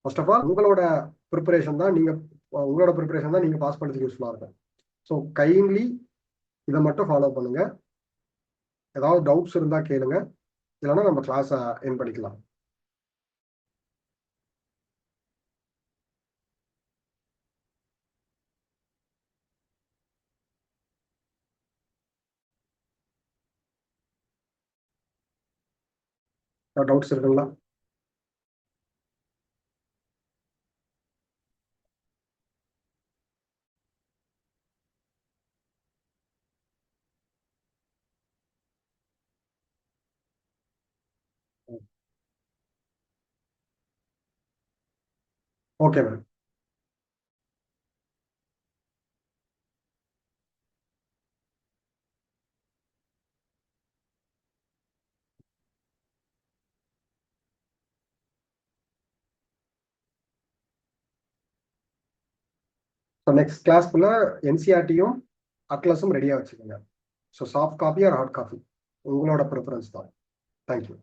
ஃபர்ஸ்ட் ஆஃப் ஆல் உங்களோட ப்ரிப்பரேஷன் தான் நீங்க பாஸ் பண்ணுறதுக்கு யூஸ்ஃபுல்லா இருக்கும். ஸோ கைண்ட்லி இதை மட்டும் ஃபாலோ பண்ணுங்க. ஏதாவது டவுட்ஸ் இருந்தா கேளுங்க, இல்லைன்னா நம்ம கிளாஸை என் பண்ணிக்கலாம். டவுட்ஸ் இருக்குங்களா? Okay ma'am. ஸோ நெக்ஸ்ட் கிளாஸ்க்குள்ள என்சிஆர்டியும் அட்லஸும் ரெடியாக வச்சுக்கோங்க. So soft copy or hard copy உங்களோட ப்ரிஃபரன்ஸ் தான். தேங்க்யூ.